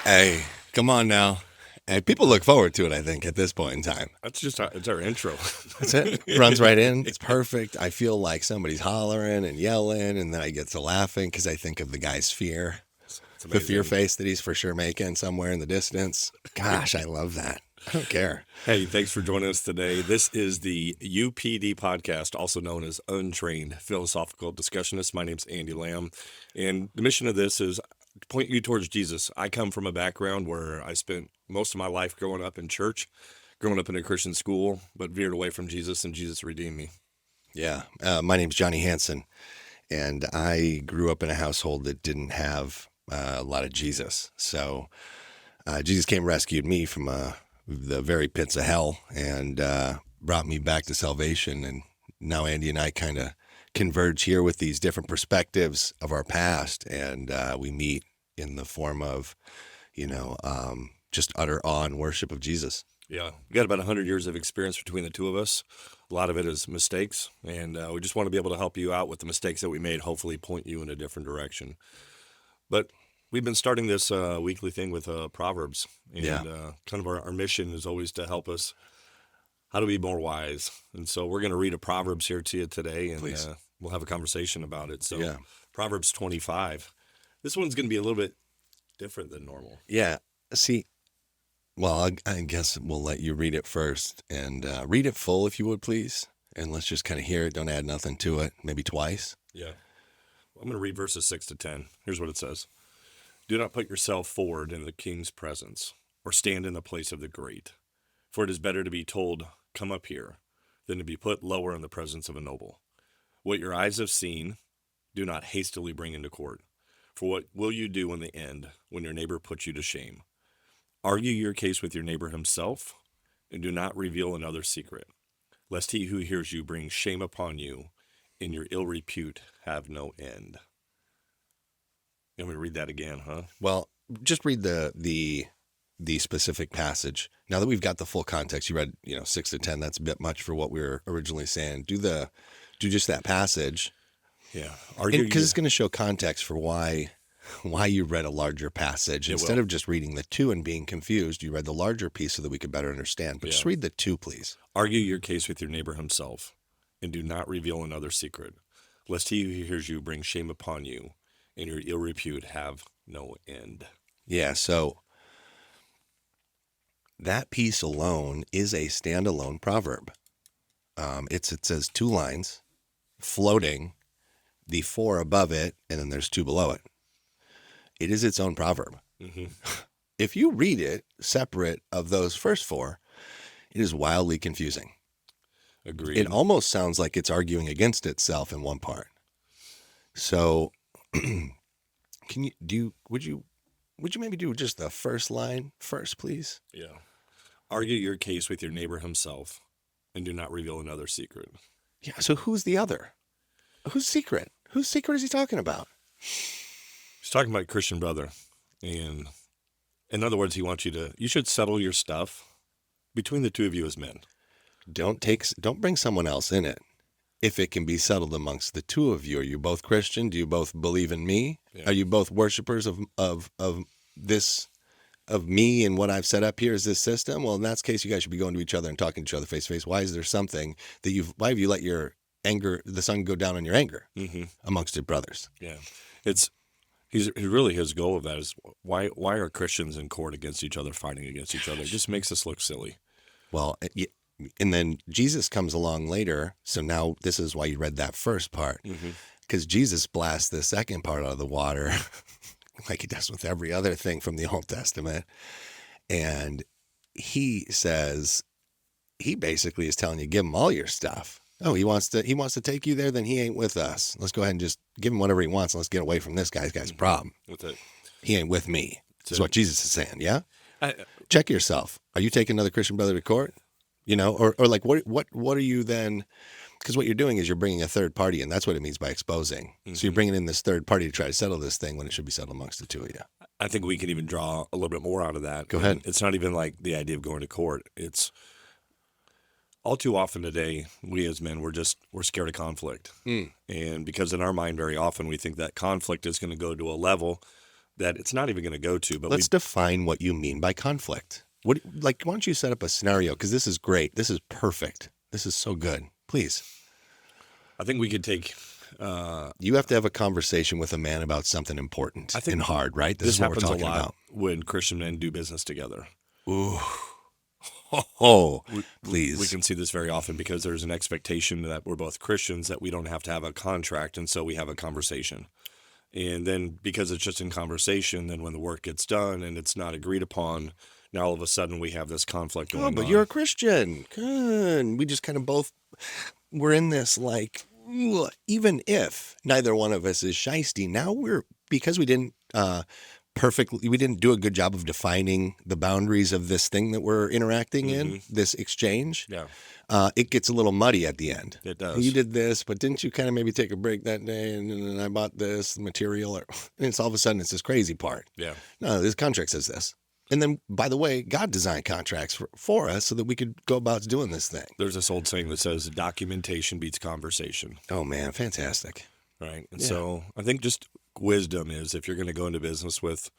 Hey, come on now. Hey, people look forward to it, I think, at this point in time. It's our intro. That's it. Runs right in. It's perfect. I feel like somebody's hollering and yelling, and then I get to laughing because I think of the guy's fear. It's The fear amazing. face that he's for sure making somewhere in the distance. Gosh, I love that. I don't care. Hey, thanks for joining us today. This is the UPD podcast, also known as Untrained Philosophical Discussionists. My name's Andy Lamb, and the mission of this is to point you towards Jesus. I come from a background where I spent most of my life growing up in church, growing up in a Christian school, but veered away from Jesus, and Jesus redeemed me. Yeah. My name's Jonny Hanson, and I grew up in a household that didn't have a lot of Jesus. So Jesus came and rescued me from the very pits of hell and brought me back to salvation. And now Andy and I kind of converge here with these different perspectives of our past, and we meet in the form of, just utter awe and worship of Jesus. Yeah, we got about 100 years of experience between the two of us. A lot of it is mistakes, and we just want to be able to help you out with the mistakes that we made, hopefully point you in a different direction. But we've been starting this weekly thing with Proverbs, and Yeah. kind of our mission is always to help us how to be more wise. And so we're going to read a Proverbs here to you today, and Please. we'll have a conversation about it. So Yeah. Proverbs 25. This one's going to be a little bit different than normal. Yeah. See, well, I guess we'll let you read it first, and read it full if you would, please. And let's just kind of hear it. Don't add nothing to it. Maybe twice. Yeah. I'm going to read verses 6 to 10. Here's what it says. Do not put yourself forward in the king's presence, or stand in the place of the great. For it is better to be told, come up here, than to be put lower in the presence of a noble. What your eyes have seen, do not hastily bring into court. For what will you do in the end, when your neighbor puts you to shame? Argue your case with your neighbor himself, and do not reveal another's secret, lest he who hears you bring shame upon you, and your ill repute have no end. You want me to read that again, huh? Well, just read the specific passage. Now that we've got the full context, you read 6 to 10. That's a bit much for what we were originally saying. Do just that passage, Yeah. because it's going to show context for why you read a larger passage. It Instead will. of just reading the two and being confused, you read the larger piece so that we could better understand. But just Yeah. read the two, please. Argue your case with your neighbor himself, and do not reveal another's secret, lest he who hears you bring shame upon you, and your ill repute have no end. Yeah. So that piece alone is a standalone proverb. It says 2 lines floating, the 4 above it, and then there's 2 below it. It is its own proverb. Mm-hmm. If you read it separate of those first 4, it is wildly confusing. Agreed. It almost sounds like it's arguing against itself in one part. So, would you maybe do just the first line first, please? Yeah. Argue your case with your neighbor himself, and do not reveal another's secret. Yeah. So who's the other? Whose secret? Whose secret is he talking about? He's talking about Christian brother, and in other words, he wants you should settle your stuff between the two of you as men. Don't bring someone else in it. If it can be settled amongst the two of you, are you both Christian? Do you both believe in me? Yeah. Are you both worshipers of me and what I've set up here as this system? Well, in that case, you guys should be going to each other and talking to each other face to face. Why is there something why have you let your anger, the sun go down on your anger Mm-hmm. amongst your brothers? Yeah. His goal of that is why are Christians in court against each other, fighting against each other? It just makes us look silly. Well, and then Jesus comes along later. So now this is why you read that first part, Mm-hmm. because Jesus blasts the second part out of the water like he does with every other thing from the Old Testament. And he basically is telling you, give him all your stuff. Oh, he wants to take you there, then he ain't with us. Let's go ahead and just give him whatever he wants, and let's get away from this guy's a problem. With it. He ain't with me. That's So- what Jesus is saying, yeah? I, Check yourself. Are you taking another Christian brother to court? Or like what are you then? Because what you're doing is you're bringing a third party in. That's what it means by exposing. So you're bringing in this third party to try to settle this thing when it should be settled amongst the two of you. I think we can even draw a little bit more out of that. Go ahead. And it's not even like the idea of going to court. It's all too often today, we as men, we're scared of conflict. And because in our mind, very often, we think that conflict is going to go to a level that it's not even going to go to. But let's define what you mean by conflict. Why don't you set up a scenario? Because this is great. This is perfect. This is so good. Please. I think we could take. You have to have a conversation with a man about something important and hard, right? This is what happens we're talking a lot about. when Christian men do business together. Ooh. Oh, please. We can see this very often because there's an expectation that we're both Christians, that we don't have to have a contract, and so we have a conversation. And then because it's just in conversation, then when the work gets done and it's not agreed upon, now all of a sudden we have this conflict going on. But you're a Christian. Good. We just kind of both, we're in this like, even if neither one of us is shisty, now because we didn't we didn't do a good job of defining the boundaries of this thing that we're interacting in, this exchange. Yeah. It gets a little muddy at the end. It does. You did this, but didn't you kind of maybe take a break that day and then I bought this material? And it's all of a sudden it's this crazy part. Yeah. No, this contract says this. And then, by the way, God designed contracts for us so that we could go about doing this thing. There's this old saying that says documentation beats conversation. Oh, man, fantastic. Right. And so I think just wisdom is, if you're going to go into business with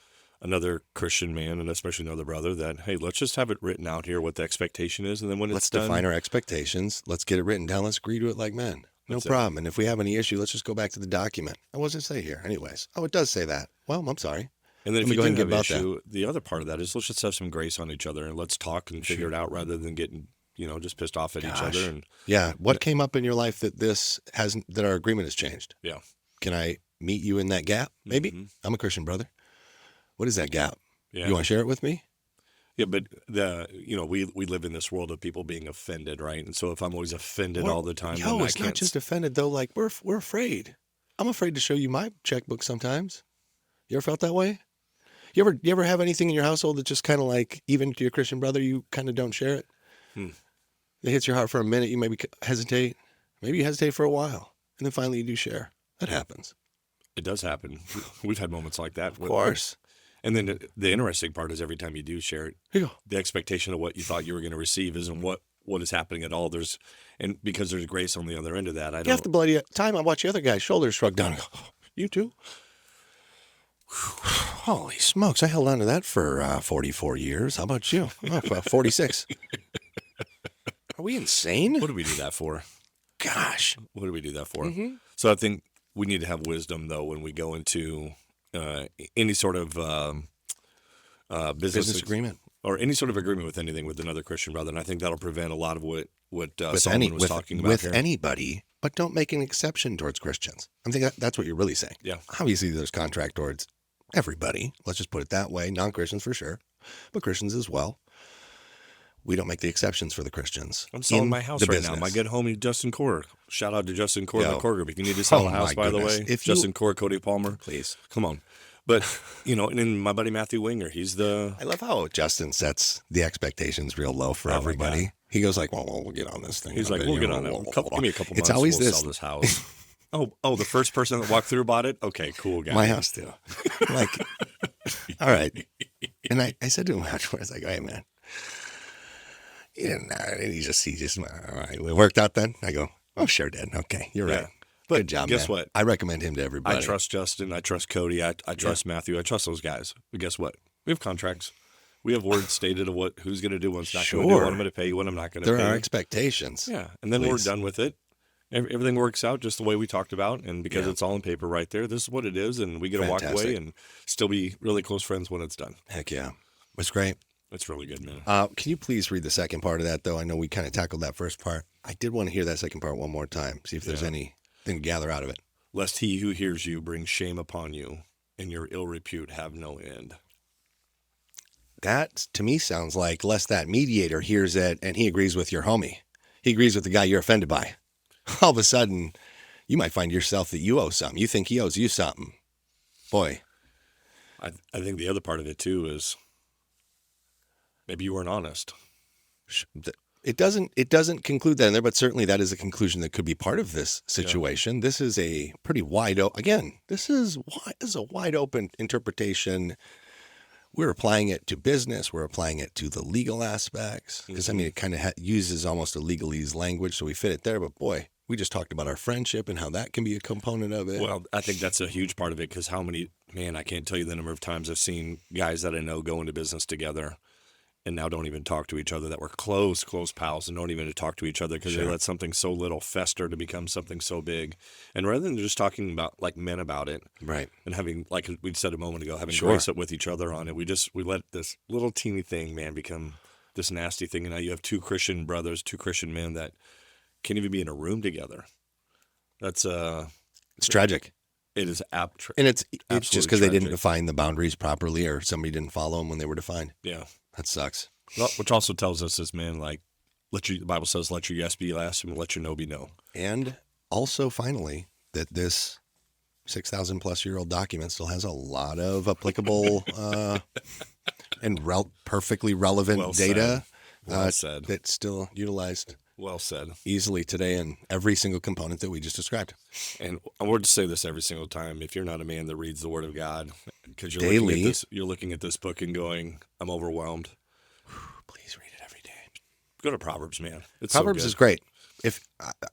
another Christian man, and especially another brother, that, hey, let's just have it written out here what the expectation is. And then when it's done, let's define our expectations. Let's get it written down. Let's agree to it like men. No problem. And if we have any issue, let's just go back to the document. What does it say here? Anyways. Oh, it does say that. Well, I'm sorry. And then if you go ahead and get issue, the other part of that is let's just have some grace on each other and let's talk and figure it out rather than getting, just pissed off at each other. And what came up in your life that that our agreement has changed? Yeah. Can I meet you in that gap? Maybe. I'm a Christian brother. What is that gap? Yeah. You want to share it with me? Yeah, but we live in this world of people being offended, right? And so if I'm always offended all the time, it's not just offended though. Like we're afraid. I'm afraid to show you my checkbook sometimes. You ever felt that way? You ever have anything in your household that just kind of like, even to your Christian brother, you kind of don't share it? It hits your heart for a minute. You maybe hesitate. Maybe you hesitate for a while, and then finally you do share. That happens. It does happen. We've had moments like that. Of course. And then the interesting part is every time you do share it, the expectation of what you thought you were going to receive isn't what is happening at all. And because there's grace on the other end of that, half the bloody time I watch the other guy's shoulders shrug down. And go, oh, you too? Holy smokes, I held on to that for 44 years. How about you? 46. Are we insane? What do we do that for? Gosh. What do we do that for? So I think we need to have wisdom, though, when we go into any sort of business agreement. Or any sort of agreement with anything with another Christian brother. And I think that'll prevent a lot of what Solomon was talking about with here. Anybody, but don't make an exception towards Christians. I think that's what you're really saying. Yeah. Obviously, there's contract towards everybody. Let's just put it that way. Non-Christians for sure, but Christians as well. We don't make the exceptions for the Christians. I'm selling my house right now. My good homie, Justin Core. Shout out to Justin Core in the Core Group. If you need to sell a house, by the way, Justin Core, Cody Palmer. Please. Come on. But, and then my buddy Matthew Winger, I love how Justin sets the expectations real low for everybody. He goes like, well, we'll get on this thing. He's like, we'll get on it. Give me a couple months. It's always we'll sell this house. Oh, the first person that walked through bought it? Okay, cool, guy. My house too. Like, all right. And I said to him afterwards, I go, hey, man. He didn't, and he just, all right, it worked out then? I go, oh, sure did. Okay, you're right. But good job, guess man. What? I recommend him to everybody. I trust Justin. I trust Cody. I trust Matthew. I trust those guys. But guess what? We have contracts. We have words stated of who's going to do, what's not going to do, what I'm going to pay you, what I'm not going to pay you. There are expectations. Yeah, and then we're done with it. Everything works out just the way we talked about, and because it's all in paper right there, this is what it is, and we get to walk away and still be really close friends when it's done. Heck yeah. It's great. It's really good, man. Can you please read the second part of that, though? I know we kind of tackled that first part. I did want to hear that second part one more time, see if there's anything to gather out of it. Lest he who hears you bring shame upon you, and your ill repute have no end. That, to me, sounds like lest that mediator hears it and he agrees with your homie. He agrees with the guy you're offended by. All of a sudden, you might find yourself that you owe something. You think he owes you something. Boy. I think the other part of it, too, is maybe you weren't honest. It doesn't conclude that in there, but certainly that is a conclusion that could be part of this situation. Yeah. This is a pretty this is a wide open interpretation. We're applying it to business. We're applying it to the legal aspects because, it kind of uses almost a legalese language, so we fit it there. But, boy, we just talked about our friendship and how that can be a component of it. Well, I think that's a huge part of it because how many man, I can't tell you the number of times I've seen guys that I know go into business together and now don't even talk to each other, that were close pals and don't even talk to each other because they Sure. let something so little fester to become something so big. And rather than just talking about like men about it Right. and having, like we said a moment ago, having Sure. grace with each other on it, we let this little teeny thing, man, become this nasty thing. And now you have two Christian brothers, two Christian men that can't even be in a room together. That's It's tragic. it is And it's just absolutely because they didn't tragic. define the boundaries properly, or somebody didn't follow them when they were defined. Yeah. That sucks. Well, which also tells us as men, like, the Bible says, let your yes be yes and let your no be no. And also, finally, that this 6,000 plus year old document still has a lot of applicable and perfectly relevant Well data said. Well said. that's still utilized Well said. easily today in every single component that we just described. And I want to say this every single time. If you're not a man that reads the Word of God, because Daily. you're looking at this book and going, I'm overwhelmed. Please read it every day. Go to Proverbs, man. It's Proverbs so is great. If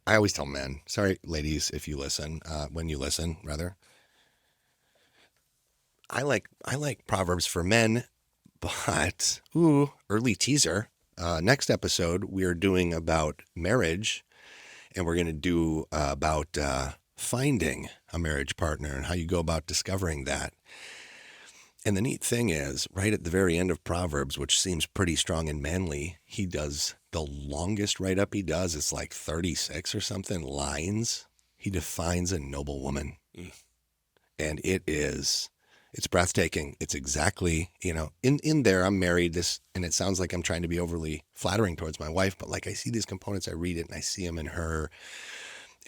I always tell men, sorry, ladies, if you listen, when you listen, rather, I like Proverbs for men, but early teaser. Next episode, we are doing about marriage, and we're going to do about finding a marriage partner and how you go about discovering that. And the neat thing is, right at the very end of Proverbs, which seems pretty strong and manly, he does the longest write-up he does. It's like 36 or something lines. He defines a noble woman. And it's breathtaking. It's exactly, in there, I'm married, and it sounds like I'm trying to be overly flattering towards my wife, but like I see these components, I read it and I see them in her.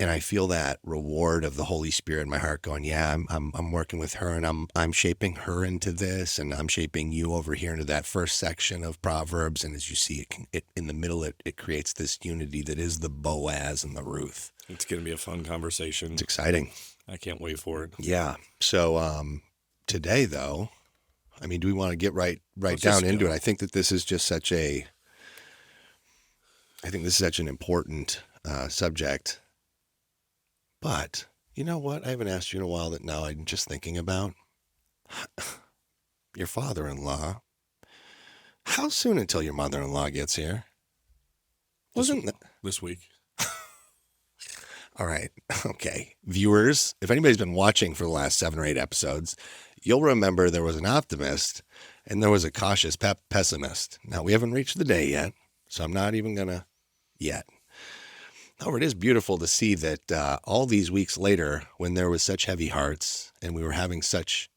And I feel that reward of the Holy Spirit in my heart going, yeah, I'm working with her, and I'm shaping her into this, and I'm shaping you over here into that first section of Proverbs. And as you see, it in the middle, it creates this unity that is the Boaz and the Ruth. It's going to be a fun conversation. It's exciting. I can't wait for it. Yeah. So today, though, I mean, do we want to get right down into it? I think that this is just such an important subject. But you know what? I haven't asked you in a while that now I'm just thinking about. Your father-in-law. How soon until your mother-in-law gets here? This week? All right. Okay. Viewers, if anybody's been watching for the last 7 or 8 episodes, you'll remember there was an optimist and there was a cautious pessimist. Now, we haven't reached the day yet, so I'm not even going to yet. However, it is beautiful to see that all these weeks later, when there was such heavy hearts and we were having such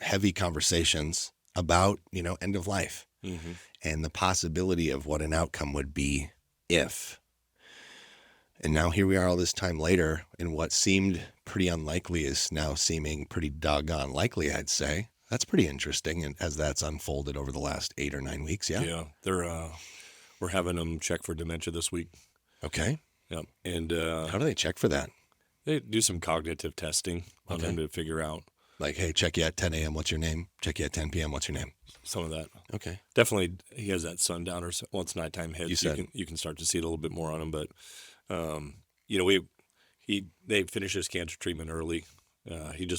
heavy conversations about, end of life and the possibility of what an outcome would be if. And now here we are all this time later, and what seemed pretty unlikely is now seeming pretty doggone likely, I'd say. That's pretty interesting, and as that's unfolded over the last 8 or 9 weeks, yeah? Yeah, we're having them check for dementia this week. Okay. Yep. And how do they check for that? They do some cognitive testing on them to figure out. Like, hey, check you at 10 a.m., what's your name? Check you at 10 p.m., what's your name? Some of that. Okay. Definitely, he has that sundowner. Once nighttime hits, You can start to see it a little bit more on him. But, they finished his cancer treatment early.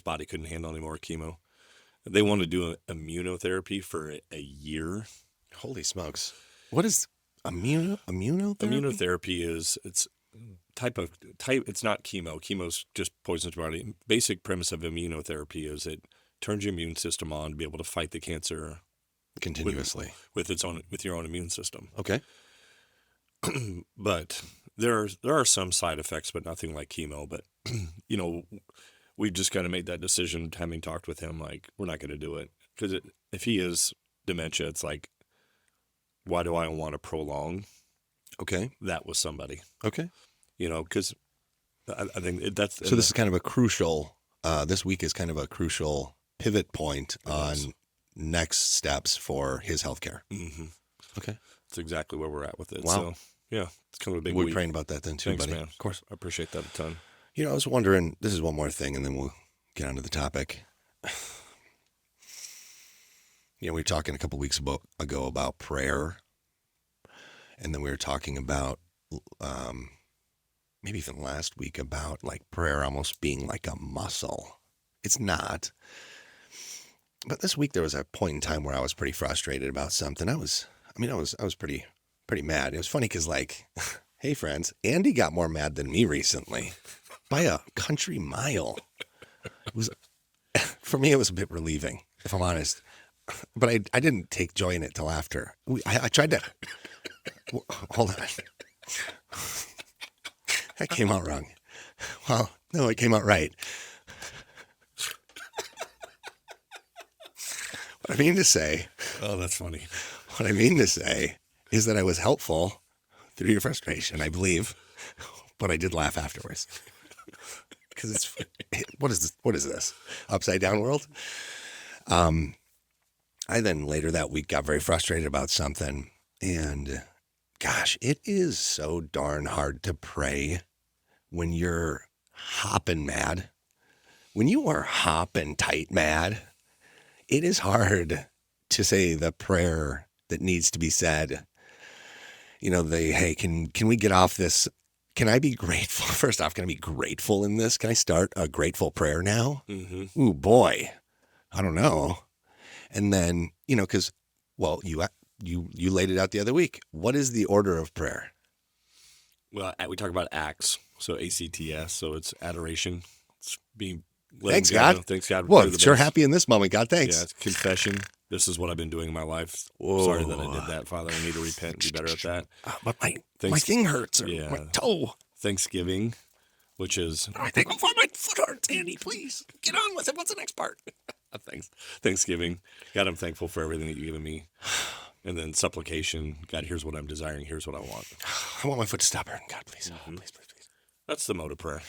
Body couldn't handle any more chemo. They want to do immunotherapy for a year. Holy smokes. What is immunotherapy? Immunotherapy is, it's not chemo. Chemo's just poisons your body. Basic premise of immunotherapy is it turns your immune system on to be able to fight the cancer continuously with your own immune system. Okay. But there are some side effects, but nothing like chemo. But we've just kind of made that decision, having talked with him, like, we're not going to do it. Because if he is dementia, it's like, why do I want to prolong that with somebody? Okay. Because I think that's... So this is kind of a crucial, this week is kind of a crucial pivot point on next steps for his healthcare. Mm-hmm. Okay. That's exactly where we're at with it. Wow. So, yeah, it's kind of a big week. week. We're praying about that then too, Thanks, buddy. man. Of course. I appreciate that a ton. I was wondering, this is one more thing and then we'll get onto the topic. We were talking a couple weeks ago about prayer. And then we were talking about, maybe even last week, about like prayer almost being like a muscle. It's not. But this week there was a point in time where I was pretty frustrated about something. I was pretty mad. It was funny because, like, hey friends, Andy got more mad than me recently by a country mile. It was, for me, it was a bit relieving, if I'm honest. But I didn't take joy in it till after. I tried to. Hold on. That came out wrong. Well, no, it came out right. What I mean to say. Oh, that's funny. What I mean to say is that I was helpful through your frustration, I believe. But I did laugh afterwards. Because what is this? Upside down world? I then later that week got very frustrated about something. And gosh, it is so darn hard to pray when you're hopping mad. When you are hopping tight mad, it is hard to say the prayer that needs to be said. You know, hey, can we get off this? Can I be grateful? First off, can I be grateful in this? Can I start a grateful prayer now? Mm-hmm. Ooh, boy. I don't know. And then, you know, because, well, you laid it out the other week. What is the order of prayer? Well, we talk about acts, so ACTS, so it's adoration. It's being Thanks, God. Thanks, God. Well, sure happy in this moment, God. Thanks. Yeah, it's confession. This is what I've been doing in my life. Whoa. Sorry that I did that, Father. I need to repent and be better at that. But my thing hurts, or my toe. Thanksgiving, which is... I think my foot hurts, Andy. Please, get on with it. What's the next part? Thanksgiving. God, I'm thankful for everything that you've given me. And then supplication. God, here's what I'm desiring. Here's what I want. I want my foot to stop hurting. God, please. Mm-hmm. Please. That's the mode of prayer.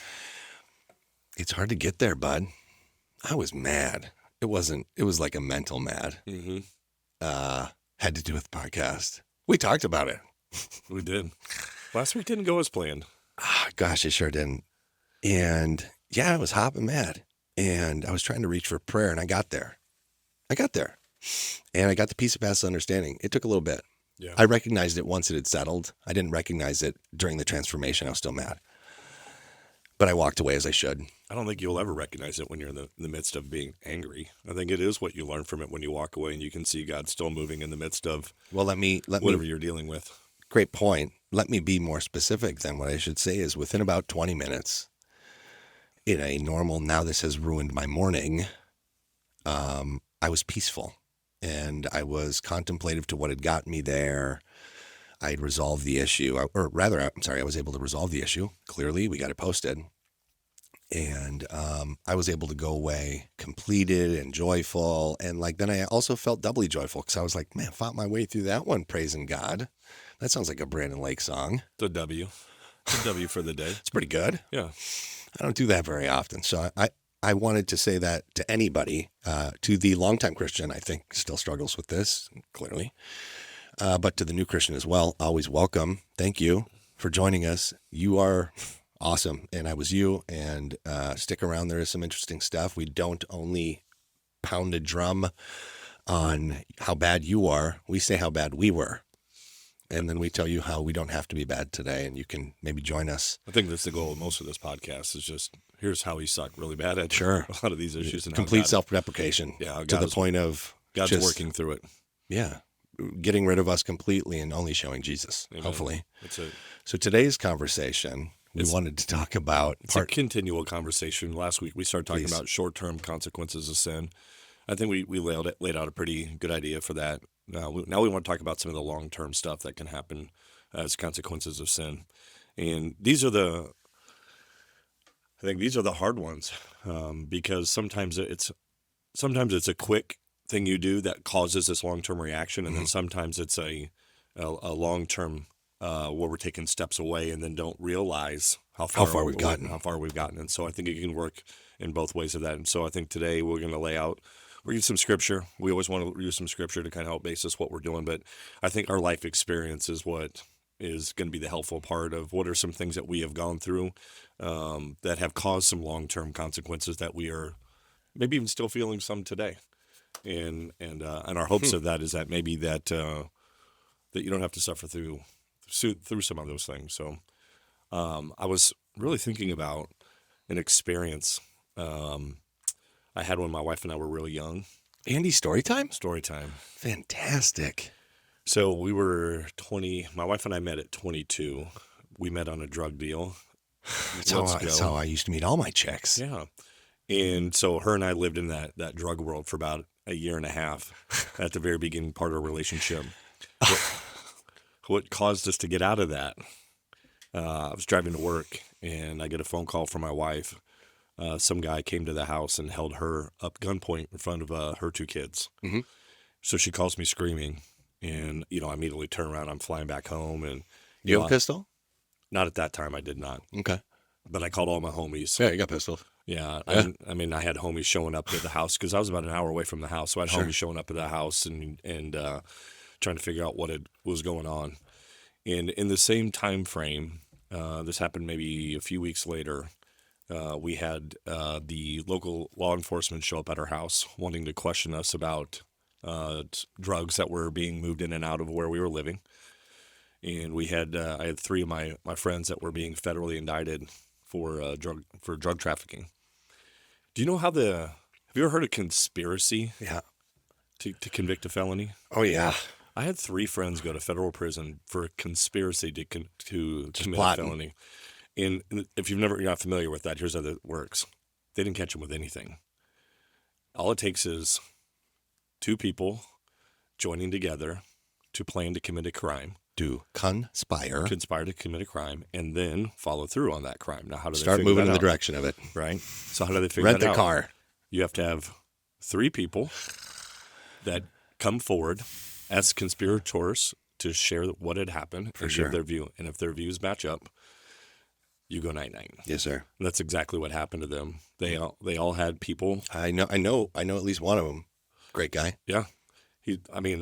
It's hard to get there, bud. I was mad. It was like a mental mad. Mm-hmm. Had to do with the podcast. We talked about it. We did. Last week didn't go as planned. Gosh, it sure didn't. And yeah, I was hopping mad. And I was trying to reach for prayer, and I got there. And I got the peace of past understanding. It took a little bit. Yeah. I recognized it once it had settled. I didn't recognize it during the transformation. I was still mad. But I walked away as I should. I don't think you'll ever recognize it when you're in the midst of being angry. I think it is what you learn from it when you walk away and you can see God still moving in the midst of whatever you're dealing with. Great point. Let me be more specific then. What I should say is within about 20 minutes, in a normal, now this has ruined my morning, I was peaceful and I was contemplative to what had gotten me there. I had resolved the issue, or rather, I was able to resolve the issue. Clearly, we got it posted. And I was able to go away completed and joyful. And like then I also felt doubly joyful because I was like, man, fought my way through that one, praising God. That sounds like a Brandon Lake song. It's a W. It's a W for the day. It's pretty good. Yeah. I don't do that very often. So I wanted to say that to anybody, to the longtime Christian, I think still struggles with this, clearly. But to the new Christian as well, always welcome. Thank you for joining us. You are awesome. And I was you. And stick around. There is some interesting stuff. We don't only pound a drum on how bad you are. We say how bad we were. And then we tell you how we don't have to be bad today. And you can maybe join us. I think that's the goal of most of this podcast is just, here's how we suck really bad at a lot of these issues. And complete self-deprecation. Yeah, to the point of God's working through it. Yeah. Getting rid of us completely and only showing Jesus, Amen. Hopefully. That's it. So today's conversation, we wanted to talk about... It's a continual conversation. Last week we started talking about short-term consequences of sin. I think we laid out a pretty good idea for that. Now we want to talk about some of the long-term stuff that can happen as consequences of sin. And these are the hard ones because sometimes it's a quick thing you do that causes this long-term reaction, and then sometimes it's a long-term where we're taking steps away and then don't realize how far we've gotten. And so I think it can work in both ways of that. And so I think today we're going to use some scripture. We always want to use some scripture to kind of help basis what we're doing, but I think our life experience is what is going to be the helpful part of what are some things that we have gone through that have caused some long-term consequences that we are maybe even still feeling some today. And our hopes of that is that maybe that you don't have to suffer through some of those things. So I was really thinking about an experience. I had when my wife and I were really young. Andy, story time? Story time. Fantastic. So we were 20. My wife and I met at 22. We met on a drug deal. That's how I used to meet all my chicks. Yeah. And so her and I lived in that drug world for about a year and a half at the very beginning part of our relationship. What caused us to get out of that? I was driving to work, and I get a phone call from my wife. Some guy came to the house and held her up gunpoint in front of her two kids. Mm-hmm. So she calls me screaming, and, I immediately turn around. I'm flying back home. And You have a pistol? Not at that time. I did not. Okay. But I called all my homies. Yeah, you got pistols. Yeah. Yeah. I mean, I had homies showing up at the house because I was about an hour away from the house. So I had Sure. homies showing up at the house and trying to figure out what was going on. And in the same time frame, this happened maybe a few weeks later, we had the local law enforcement show up at our house wanting to question us about drugs that were being moved in and out of where we were living. And I had three of my friends that were being federally indicted for drug trafficking. Do you know have you ever heard of conspiracy? Yeah. To convict a felony? Oh, yeah. I had 3 friends go to federal prison for a conspiracy to commit plotting. a felony. And if you're not familiar with that, here's how that works. They didn't catch him with anything. All it takes is 2 people joining together to plan to commit a crime. To conspire to commit a crime, and then follow through on that crime. Now, how do they start figure moving that in the out? direction of it. Right? So how do they figure Rent that the out? car. You have to have 3 people that come forward as conspirators to share what had happened and sure. give their view. And if their views match up, you go 9-9. Yes, sir. And that's exactly what happened to them. They all had people. I know at least one of them. Great guy. Yeah.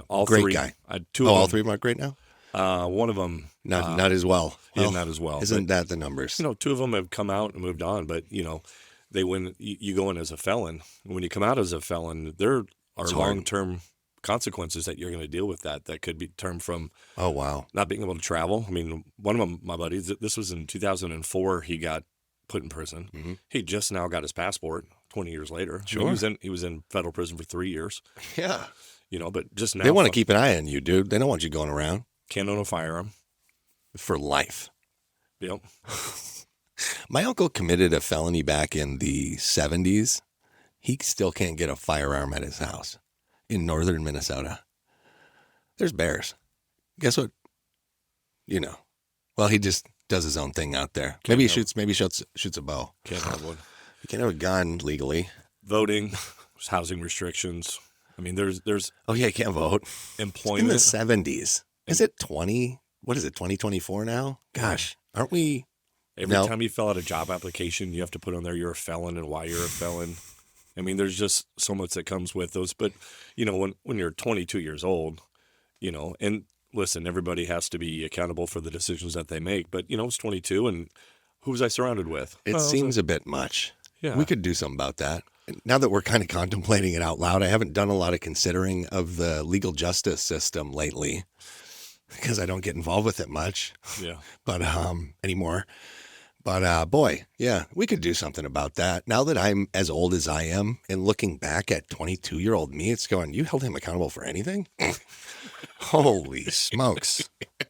All Great 3. guy. Two of them. All 3 of them are great now? One of them. Not as well. Yeah, not as well. Isn't that the numbers? 2 of them have come out and moved on, but, you go in as a felon. When you come out as a felon, there are long-term consequences that you're going to deal with that could be termed from Oh, wow. not being able to travel. I mean, one of my buddies, this was in 2004, he got put in prison. Mm-hmm. He just now got his passport 20 years later. Sure. He was in federal prison for 3 years, Yeah. but just now. They want to keep an eye on you, dude. They don't want you going around. Can't own a firearm. For life. Yep. My uncle committed a felony back in the 70s. He still can't get a firearm at his house in northern Minnesota. There's bears. Guess what? Well, he just does his own thing out there. Maybe he shoots a bow. Can't have one. You can't have a gun legally. Voting, housing restrictions. I mean, there's Oh, yeah, you can't vote. employment. In the 70s. Is it 2024 now? Gosh, aren't we? Every No. time you fill out a job application, you have to put on there you're a felon and why you're a felon. I mean, there's just so much that comes with those. But, when you're 22 years old, and listen, everybody has to be accountable for the decisions that they make. But, I was 22, and who was I surrounded with? It seems a bit much. Yeah. We could do something about that. Now that we're kind of contemplating it out loud, I haven't done a lot of considering of the legal justice system lately because I don't get involved with it much. Yeah. But anymore. But boy, yeah, we could do something about that. Now that I'm as old as I am and looking back at 22-year-old me, it's going, you held him accountable for anything? Holy smokes.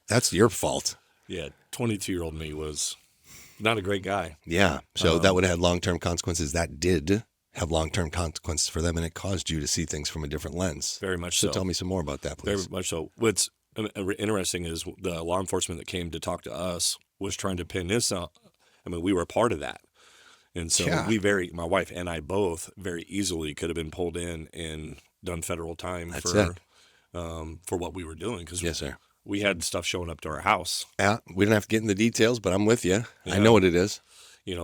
That's your fault. Yeah. 22-year-old me was not a great guy. Yeah. So that would have had long-term consequences. That did have long-term consequences for them, and it caused you to see things from a different lens. Very much So so. tell me some more about that, please. Very much so. What's interesting is the law enforcement that came to talk to us was trying to pin this on. I mean, we were a part of that. And so Yeah. my wife and I both very easily could have been pulled in and done federal time That's for what we were doing. Because Yes, sir. we had stuff showing up to our house, Yeah, we don't have to get in the details, but I'm with you. I Yeah. know what it is.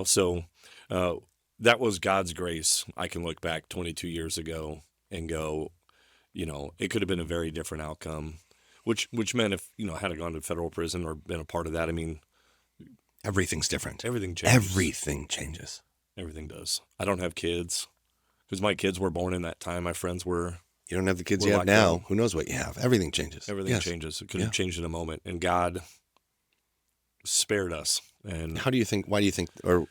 so that was God's grace. I can look back 22 years ago and go, it could have been a very different outcome, which meant if, had I gone to federal prison or been a part of that, I mean, Everything's different. everything changes. Everything changes. Everything does. I don't have kids because my kids were born in that time. My friends were. You don't have the kids We're you have locked now. down. Have. Who knows what you have? Everything changes. Everything Yes. changes. It could Yeah. have changed in a moment, and God spared us. And Why do you think, or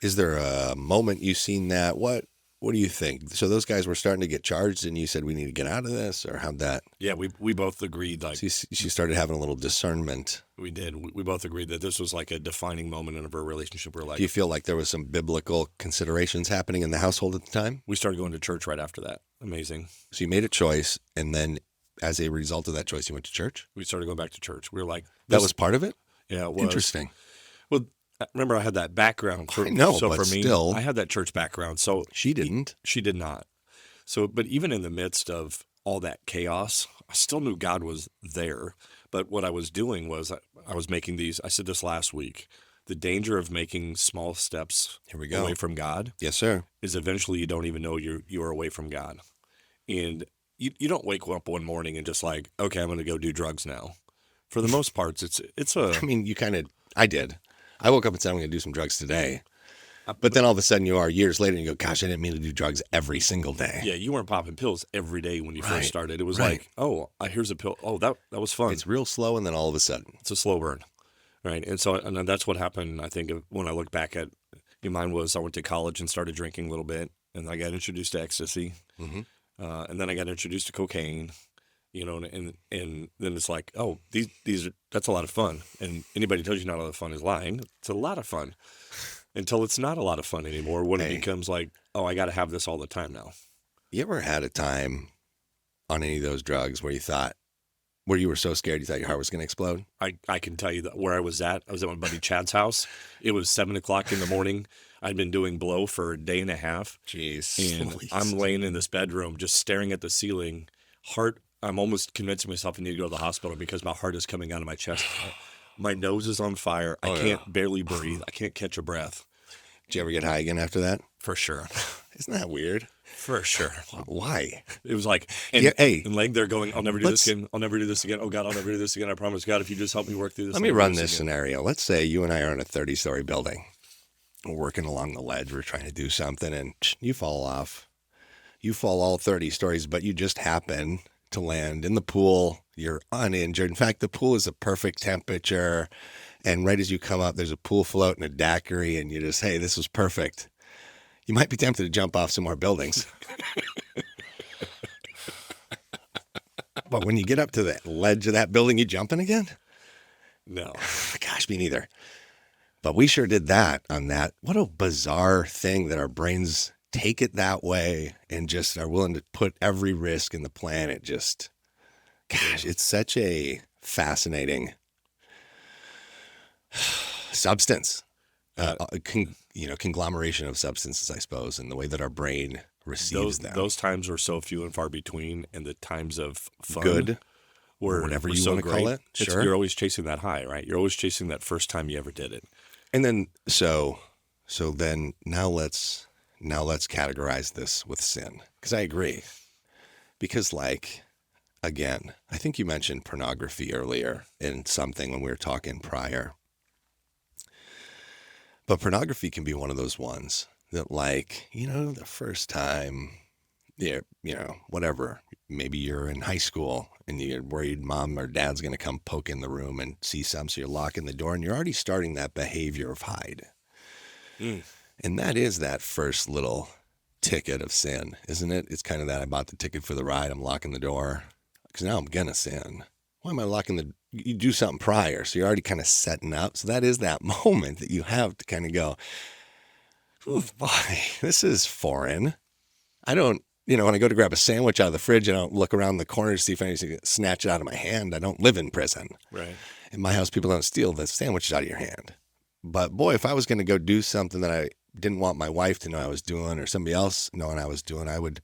is there a moment you've seen that? What What do you think? So those guys were starting to get charged, and you said we need to get out of this, or how'd that? Yeah, we both agreed. Like, So she started having a little discernment. we did. We both agreed that this was like a defining moment in our relationship. We're like, Do you feel like there was some biblical considerations happening in the household at the time? we started going to church right after that. Amazing. So you made a choice, and then as a result of that choice, you went to church? We started going back to church. We were like, That was part of it? yeah, it was. Interesting. Well, remember I had that background. I know, so but for me, still. I had that church background. So She didn't. she did not. So, but even in the midst of all that chaos, I still knew God was there. But what I was doing was I was making these, I said this last week, the danger of making small steps Here we go. away from God Yes, sir. is eventually you don't even know you're away from God. And you don't wake up one morning and just like, okay, I'm going to go do drugs now. For the most parts, it's a... I mean, I did. I woke up and said, I'm going to do some drugs today. But then all of a sudden you are years later and you go, gosh, I didn't mean to do drugs every single day. Yeah, you weren't popping pills every day when you Right, first started. It was right. like, oh, here's a pill. Oh, that was fun. It's real slow, and then all of a sudden. It's a slow burn, right? And so and that's what happened, I think, when I look back at mine was I went to college and started drinking a little bit, and I got introduced to ecstasy, and then I got introduced to cocaine, and then it's like, oh, these are, that's a lot of fun. And anybody who tells you not a lot of fun is lying. It's a lot of fun until it's not a lot of fun anymore when it becomes like, oh, I got to have this all the time now. You ever had a time on any of those drugs where you were so scared you thought your heart was going to explode? I can tell you that where I was at my buddy Chad's house. It was 7:00 in the morning. I'd been doing blow for a day and a half. Jeez. And Please. I'm laying in this bedroom just staring at the ceiling. I'm almost convincing myself I need to go to the hospital because my heart is coming out of my chest. My nose is on fire. I can't barely breathe. I can't catch a breath. Did you ever get high again after that? For sure. Isn't that weird? For sure. Why? It was like, and laying there going, I'll never do this again. I'll never do this again. Oh, God, I'll never do this again. I promise, God, if you just help me work through this. Let me run this scenario. Let's say you and I are in a 30-story building. We're working along the ledge. We're trying to do something, and you fall off. You fall all 30 stories, but you just happen to land in the pool. You're uninjured. In fact, the pool is a perfect temperature. And right as you come up, there's a pool float and a daiquiri, and you just, hey, this was perfect. You might be tempted to jump off some more buildings. But when you get up to the ledge of that building, you jumping again? No. Gosh, me neither. But we sure did that on that. What a bizarre thing that our brains take it that way and just are willing to put every risk in the planet. Just, gosh, it's such a fascinating substance, conglomeration of substances, I suppose, and the way that our brain receives them. Those times were so few and far between, and the times of fun, good, were whatever you so want to great. call it. Sure, You're always chasing that high, right? You're always chasing that first time you ever did it. And then so then now let's categorize this with sin, because I agree. Because again, I think you mentioned pornography earlier in something when we were talking prior. But pornography can be one of those ones that the first time, whatever, maybe you're in high school and you're worried mom or dad's going to come poke in the room and see some, so you're locking the door and you're already starting that behavior of hide. And that is that first little ticket of sin, isn't it? It's kind of that I bought the ticket for the ride, I'm locking the door because now I'm going to sin. Why am I locking you do something prior, so you're already kind of setting up. So that is that moment that you have to kind of go, oh boy, this is foreign. I don't, when I go to grab a sandwich out of the fridge, I don't look around the corner to see if anything can snatch it out of my hand. I don't live in prison. Right. In my house, people don't steal the sandwiches out of your hand. But boy, if I was going to go do something that I didn't want my wife to know I was doing or somebody else knowing I was doing, I would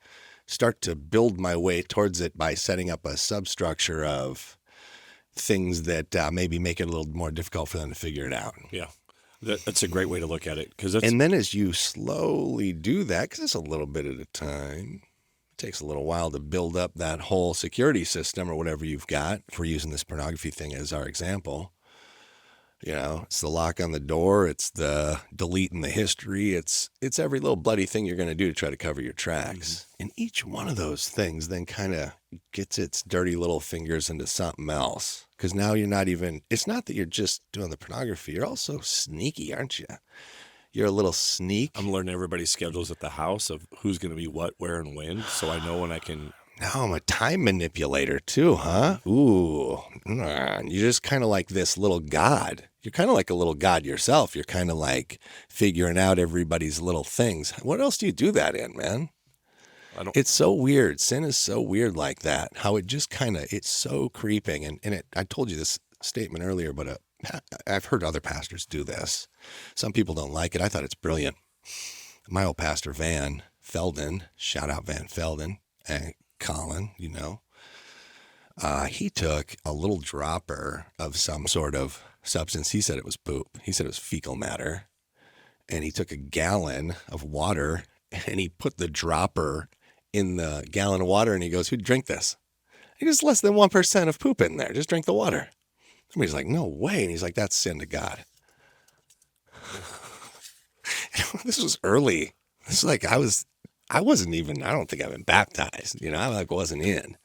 start to build my way towards it by setting up a substructure of things that maybe make it a little more difficult for them to figure it out. Yeah. That's a great way to look at it. And then as you slowly do that, because it's a little bit at a time, it takes a little while to build up that whole security system or whatever you've got. If we're using this pornography thing as our example, it's the lock on the door, it's the deleting the history, it's every little bloody thing you're going to do to try to cover your tracks. Mm-hmm. And each one of those things then kind of gets its dirty little fingers into something else. Because now you're not even, it's not that you're just doing the pornography, you're also sneaky, aren't you? You're a little sneak. I'm learning everybody's schedules at the house of who's going to be what, where, and when, so I know when I can. Now I'm a time manipulator too, huh? Ooh. You're just kind of like this little god. You're kind of like a little god yourself. You're kind of like figuring out everybody's little things. What else do you do that in, man? It's so weird. Sin is so weird like that. How it just kind of, it's so creeping. And I told you this statement earlier, but I've heard other pastors do this. Some people don't like it. I thought it's brilliant. My old pastor, Van Felden, shout out Van Felden, and Colin, he took a little dropper of some sort of substance. He said it was poop. He said it was fecal matter. And he took a gallon of water and he put the dropper in the gallon of water and he goes, who'd drink this? He goes, less than 1% of poop in there. Just drink the water. Somebody's like, no way. And he's like, that's sin to God. This was early. This is like I don't think I've been baptized. I wasn't in.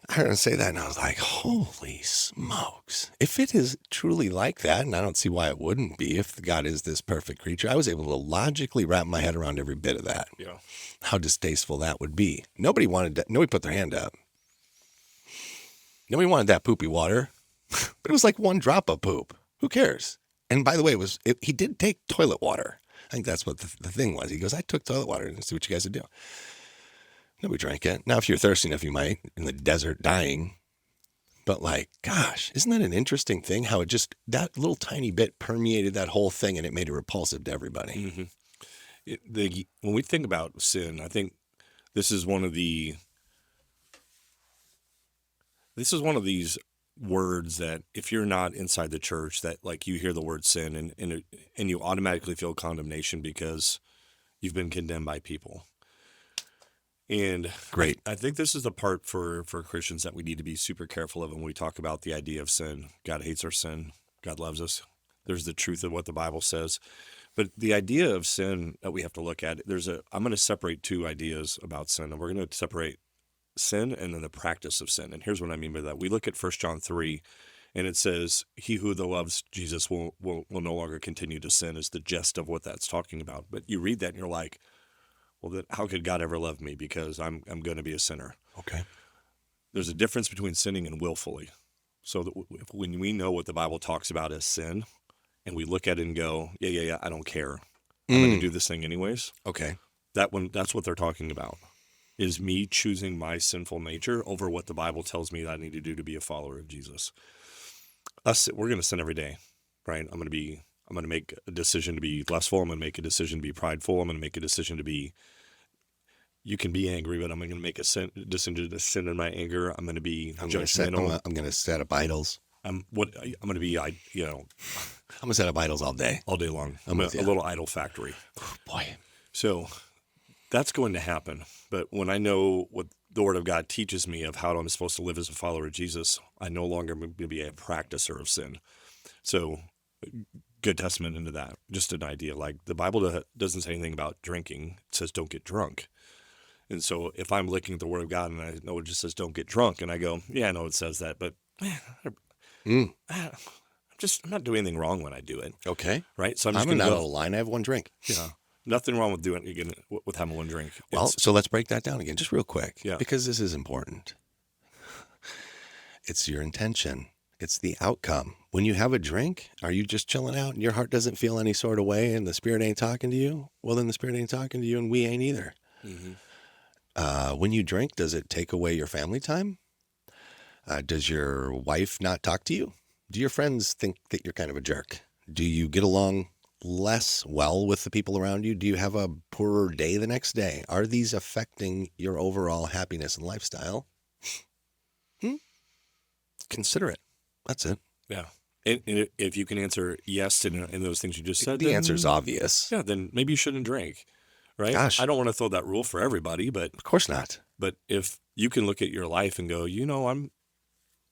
I heard him say that and I was like, holy smokes. If it is truly like that, and I don't see why it wouldn't be if God is this perfect creature, I was able to logically wrap my head around every bit of that. Yeah. How distasteful that would be. Nobody put their hand up. Nobody wanted that poopy water, but it was like one drop of poop. Who cares? And by the way, he did take toilet water. I think that's what the thing was. He goes, I took toilet water and see what you guys would do. Nobody drank it. Now, if you're thirsty enough, you might in the desert dying. But gosh, isn't that an interesting thing? How that little tiny bit permeated that whole thing and it made it repulsive to everybody. Mm-hmm. When we think about sin, I think this is one of these words that if you're not inside the church, that you hear the word sin and you automatically feel condemnation because you've been condemned by people. And great. I think this is the part for Christians that we need to be super careful of when we talk about the idea of sin. God hates our sin. God loves us. There's the truth of what the Bible says. But the idea of sin that we have to look at, I'm going to separate two ideas about sin, and we're going to separate sin and then the practice of sin. And here's what I mean by that. We look at 1 John 3, and it says, he who loves Jesus will no longer continue to sin, is the gist of what that's talking about. But you read that and you're like, well, then how could God ever love me because I'm going to be a sinner? Okay. There's a difference between sinning and willfully. So when we know what the Bible talks about as sin, and we look at it and go, yeah, I don't care. I'm going to do this thing anyways. Okay. That's what they're talking about, is me choosing my sinful nature over what the Bible tells me that I need to do to be a follower of Jesus. We're going to sin every day, right? I'm going to make a decision to be lustful. I'm going to make a decision to be prideful. I'm going to make a decision to be, you can be angry, but I'm going to make a decision to sin in my anger. I'm going to be judgmental. I'm going to set up idols. I'm going to be, I'm going to set up idols all day long. I'm a little idol factory. Oh, boy. So that's going to happen. But when I know what the Word of God teaches me of how I'm supposed to live as a follower of Jesus, I no longer am going to be a practicer of sin. So good testament into that. Just an idea. The Bible doesn't say anything about drinking. It says don't get drunk. And so if I'm looking at the Word of God and I know it just says don't get drunk, and I go, yeah, I know it says that, but I'm not doing anything wrong when I do it. Okay. Right? So I'm not out of line. I have one drink. Yeah. Nothing wrong with with having one drink. Well, so let's break that down again, just real quick. Yeah. Because this is important. It's your intention. It's the outcome. When you have a drink, are you just chilling out and your heart doesn't feel any sort of way and the Spirit ain't talking to you? Well, then the Spirit ain't talking to you and we ain't either. Mm-hmm. When you drink, does it take away your family time? Does your wife not talk to you? Do your friends think that you're kind of a jerk? Do you get along less well with the people around you? Do you have a poorer day the next day? Are these affecting your overall happiness and lifestyle? Consider it. That's it. Yeah. And if you can answer yes in those things you just said, the answer's obvious. Yeah, then maybe you shouldn't drink, right? Gosh. I don't want to throw that rule for everybody, but of course not. But if you can look at your life and go,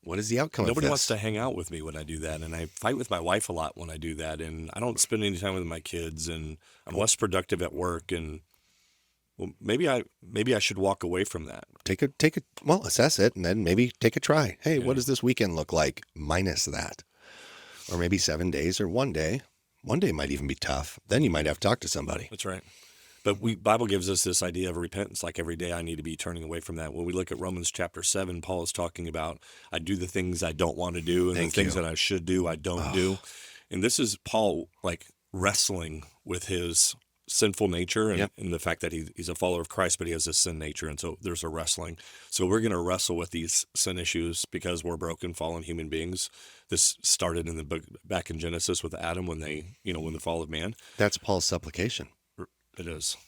what is the outcome of this? Nobody wants to hang out with me when I do that, and I fight with my wife a lot when I do that, and I don't spend any time with my kids, and I'm less productive at work, and well, maybe I should walk away from that. Assess it, and then maybe take a try. Hey, What does this weekend look like minus that? Or maybe 7 days or one day. One day might even be tough. Then you might have to talk to somebody. That's right. But Bible gives us this idea of repentance, like every day I need to be turning away from that. When we look at Romans chapter 7, Paul is talking about, I do the things I don't want to do, and the things that I should do, I don't do. And this is Paul, like, wrestling with his sinful nature and the fact that he's a follower of Christ, but he has this sin nature. And so there's a wrestling. So we're going to wrestle with these sin issues because we're broken, fallen human beings. This started in the book back in Genesis with Adam when when the fall of man. That's Paul's supplication. It is.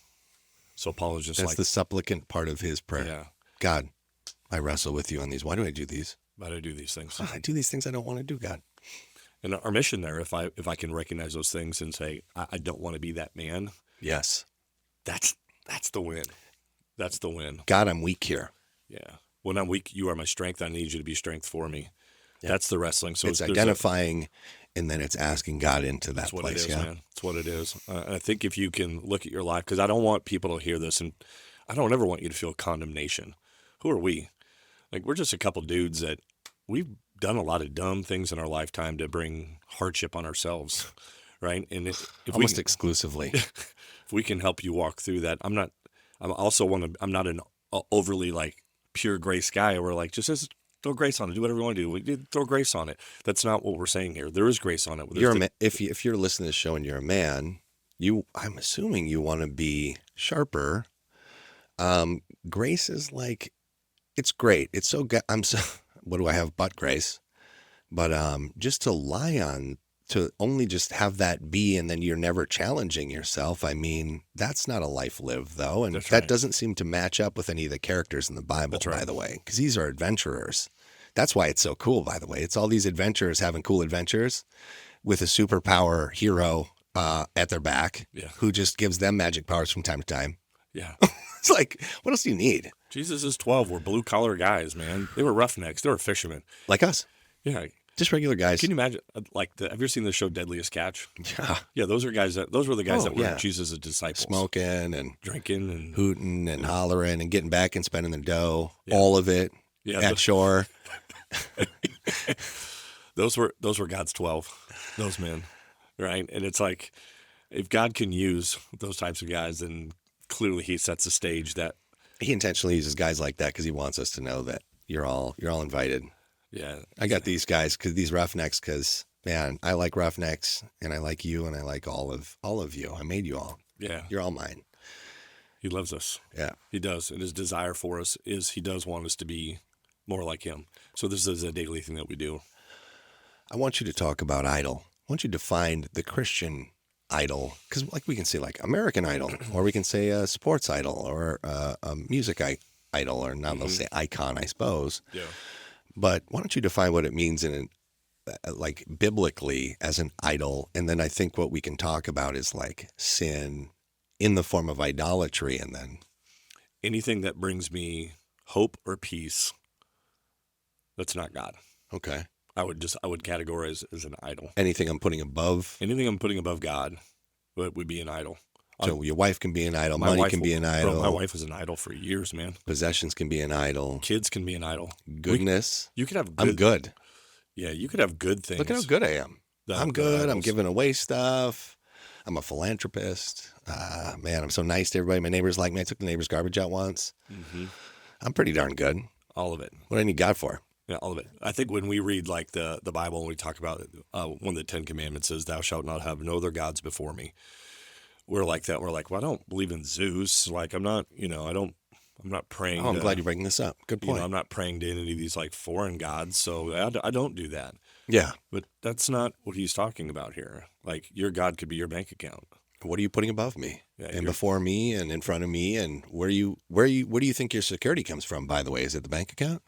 So Paul is just That's the supplicant part of his prayer. Yeah. God, I wrestle with you on these. Why do I do these? Why do I do these things? I do these things I don't want to do, God. And our mission there, if I can recognize those things and say, I don't want to be that man. Yes. That's the win. That's the win. God, I'm weak here. Yeah. When I'm weak, you are my strength. I need you to be strength for me. Yeah. That's the wrestling. So it's identifying, and then it's asking God into that place. That's what it is, man. That's what it is. I think if you can look at your life, because I don't want people to hear this, and I don't ever want you to feel condemnation. Who are we? Like, we're just a couple dudes that we've done a lot of dumb things in our lifetime to bring hardship on ourselves, right? And if almost exclusively, if we can help you walk through that, I'm not an overly like pure grace guy where like just throw grace on it, do whatever you want to do. Throw grace on it. That's not what we're saying here. There is grace on it. If you're listening to this show and you're a man, I'm assuming you want to be sharper. Grace is like, it's great. It's so good. What do I have but grace? But just to lie on, to only just have that be, and then you're never challenging yourself. I mean, that's not a life lived, though. And that doesn't seem to match up with any of the characters in the Bible, by the way, because these are adventurers. That's why it's so cool, by the way. It's all these adventurers having cool adventures with a superpower hero at their back who just gives them magic powers from time to time. Yeah. It's like, what else do you need? Jesus' 12 were blue-collar guys, man. They were roughnecks. They were fishermen. Like us. Yeah. Just regular guys. Can you imagine, have you ever seen the show Deadliest Catch? Yeah. Yeah, those were the guys that were Jesus' disciples. Smoking and drinking and hooting and hollering and getting back and spending their dough. Yeah. All of it at shore. Those were God's 12. Those men. Right? And it's like, if God can use those types of guys, then clearly he sets the stage that he intentionally uses guys like that because he wants us to know that you're all invited. Yeah. I got these guys, these roughnecks, because, man, I like roughnecks, and I like you, and I like all of you. I made you all. Yeah. You're all mine. He loves us. Yeah. He does. And his desire for us is he does want us to be more like him. So this is a daily thing that we do. I want you to talk about idol. I want you to find the Christian idol, because like we can say like American Idol, or we can say a sports idol, or a music idol, or now they'll say icon, I suppose. Yeah. But why don't you define what it means like biblically as an idol? And then I think what we can talk about is like sin in the form of idolatry, and then anything that brings me hope or peace that's not God. Okay. I would categorize as an idol. Anything I'm putting above God would be an idol. So your wife can be an idol. Money can be an idol. Bro, my wife was an idol for years, man. Possessions can be an idol. Kids can be an idol. Goodness. You could have I'm good. Yeah, you could have good things. Look at how good I am. I'm good. I'm giving away stuff. I'm a philanthropist. Man, I'm so nice to everybody. My neighbors like me. I took the neighbor's garbage out once. Mm-hmm. I'm pretty darn good. All of it. What do I need God for? Yeah, all of it. I think when we read like the Bible and we talk about one of the 10 Commandments says, "Thou shalt not have no other gods before me." We're like that. We're like, well, I don't believe in Zeus. Like, I'm not praying. Oh, I'm glad you're bringing this up. Good point. I'm not praying to any of these like foreign gods. So I don't do that. Yeah. But that's not what he's talking about here. Like, your God could be your bank account. What are you putting above me and before me and in front of me? And where do you think your security comes from, by the way? Is it the bank account?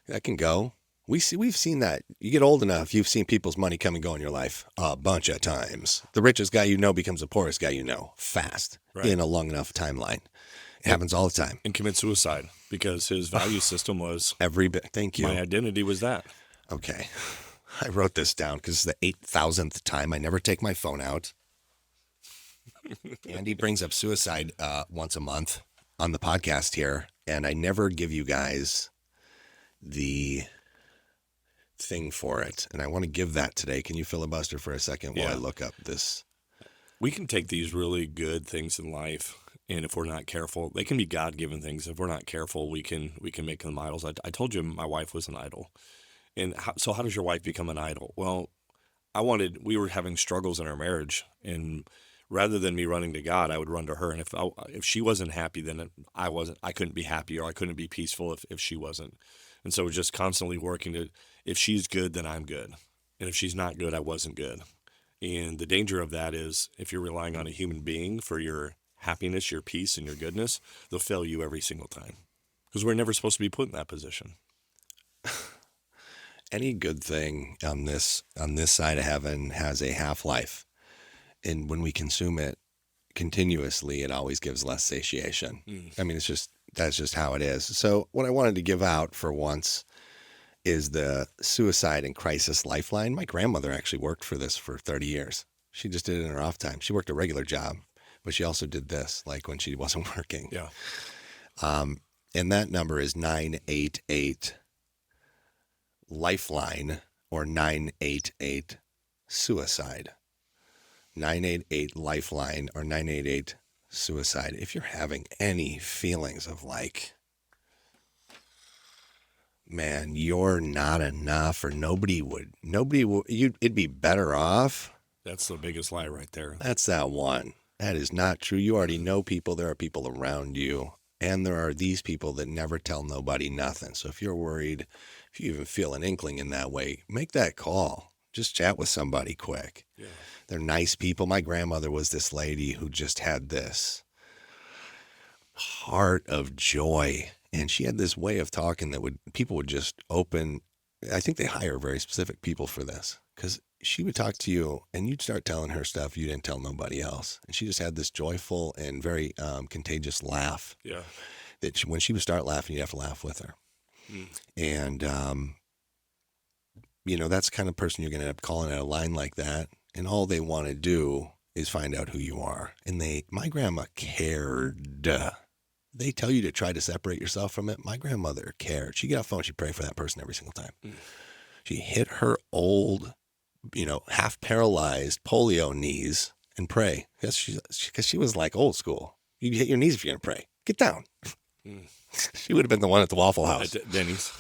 That can go. We've seen that. You get old enough, you've seen people's money come and go in your life a bunch of times. The richest guy you know becomes the poorest guy you know fast in a long enough timeline. It happens all the time. And commit suicide because his value system was every bit. Thank you. My identity was that. Okay. I wrote this down because it's the 8,000th time I never take my phone out. Andy brings up suicide once a month on the podcast here, and I never give you guys the thing for it, and I want to give that today. Can you filibuster for a second while I Yeah. look up this? We can take these really good things in life, and if we're not careful, they can be God-given things. If we're not careful, we can make them idols. I told you my wife was an idol. And so how does your wife become an idol? Well, we were having struggles in our marriage, and rather than me running to God, I would run to her. And if she wasn't happy, then I couldn't be happy, or I couldn't be peaceful if she wasn't. And so just constantly working to, if she's good, then I'm good. And if she's not good, I wasn't good. And the danger of that is if you're relying on a human being for your happiness, your peace, and your goodness, they'll fail you every single time. Because we're never supposed to be put in that position. Any good thing on this side of heaven has a half-life. And when we consume it continuously, it always gives less satiation. I mean, that's just how it is. So what I wanted to give out for once is the Suicide and Crisis Lifeline. My grandmother actually worked for this for 30 years. She just did it in her off time. She worked a regular job, but she also did this, like when she wasn't working. Yeah. And that number is 988 Lifeline or 988 Suicide. 988 Lifeline or 988 Suicide. If you're having any feelings of like, man, you're not enough, or it'd be better off. That's the biggest lie right there. That's that one. That is not true. You already know people. There are people around you. And there are these people that never tell nobody nothing. So if you're worried, if you even feel an inkling in that way, make that call. Just chat with somebody quick. Yeah. They're nice people. My grandmother was this lady who just had this heart of joy. And she had this way of talking that people would just open. I think they hire very specific people for this, because she would talk to you and you'd start telling her stuff you didn't tell nobody else. And she just had this joyful and very contagious laugh. Yeah. That when she would start laughing, you'd have to laugh with her. And, that's the kind of person you're going to end up calling at a line like that. And all they want to do is find out who you are. And my grandma cared. They tell you to try to separate yourself from it. My grandmother cared. She'd get off the phone, she'd pray for that person every single time. She hit her old, half paralyzed polio knees and pray. Because she was like old school. You hit your knees if you're going to pray. Get down. She would have been the one at the Waffle House. Denny's.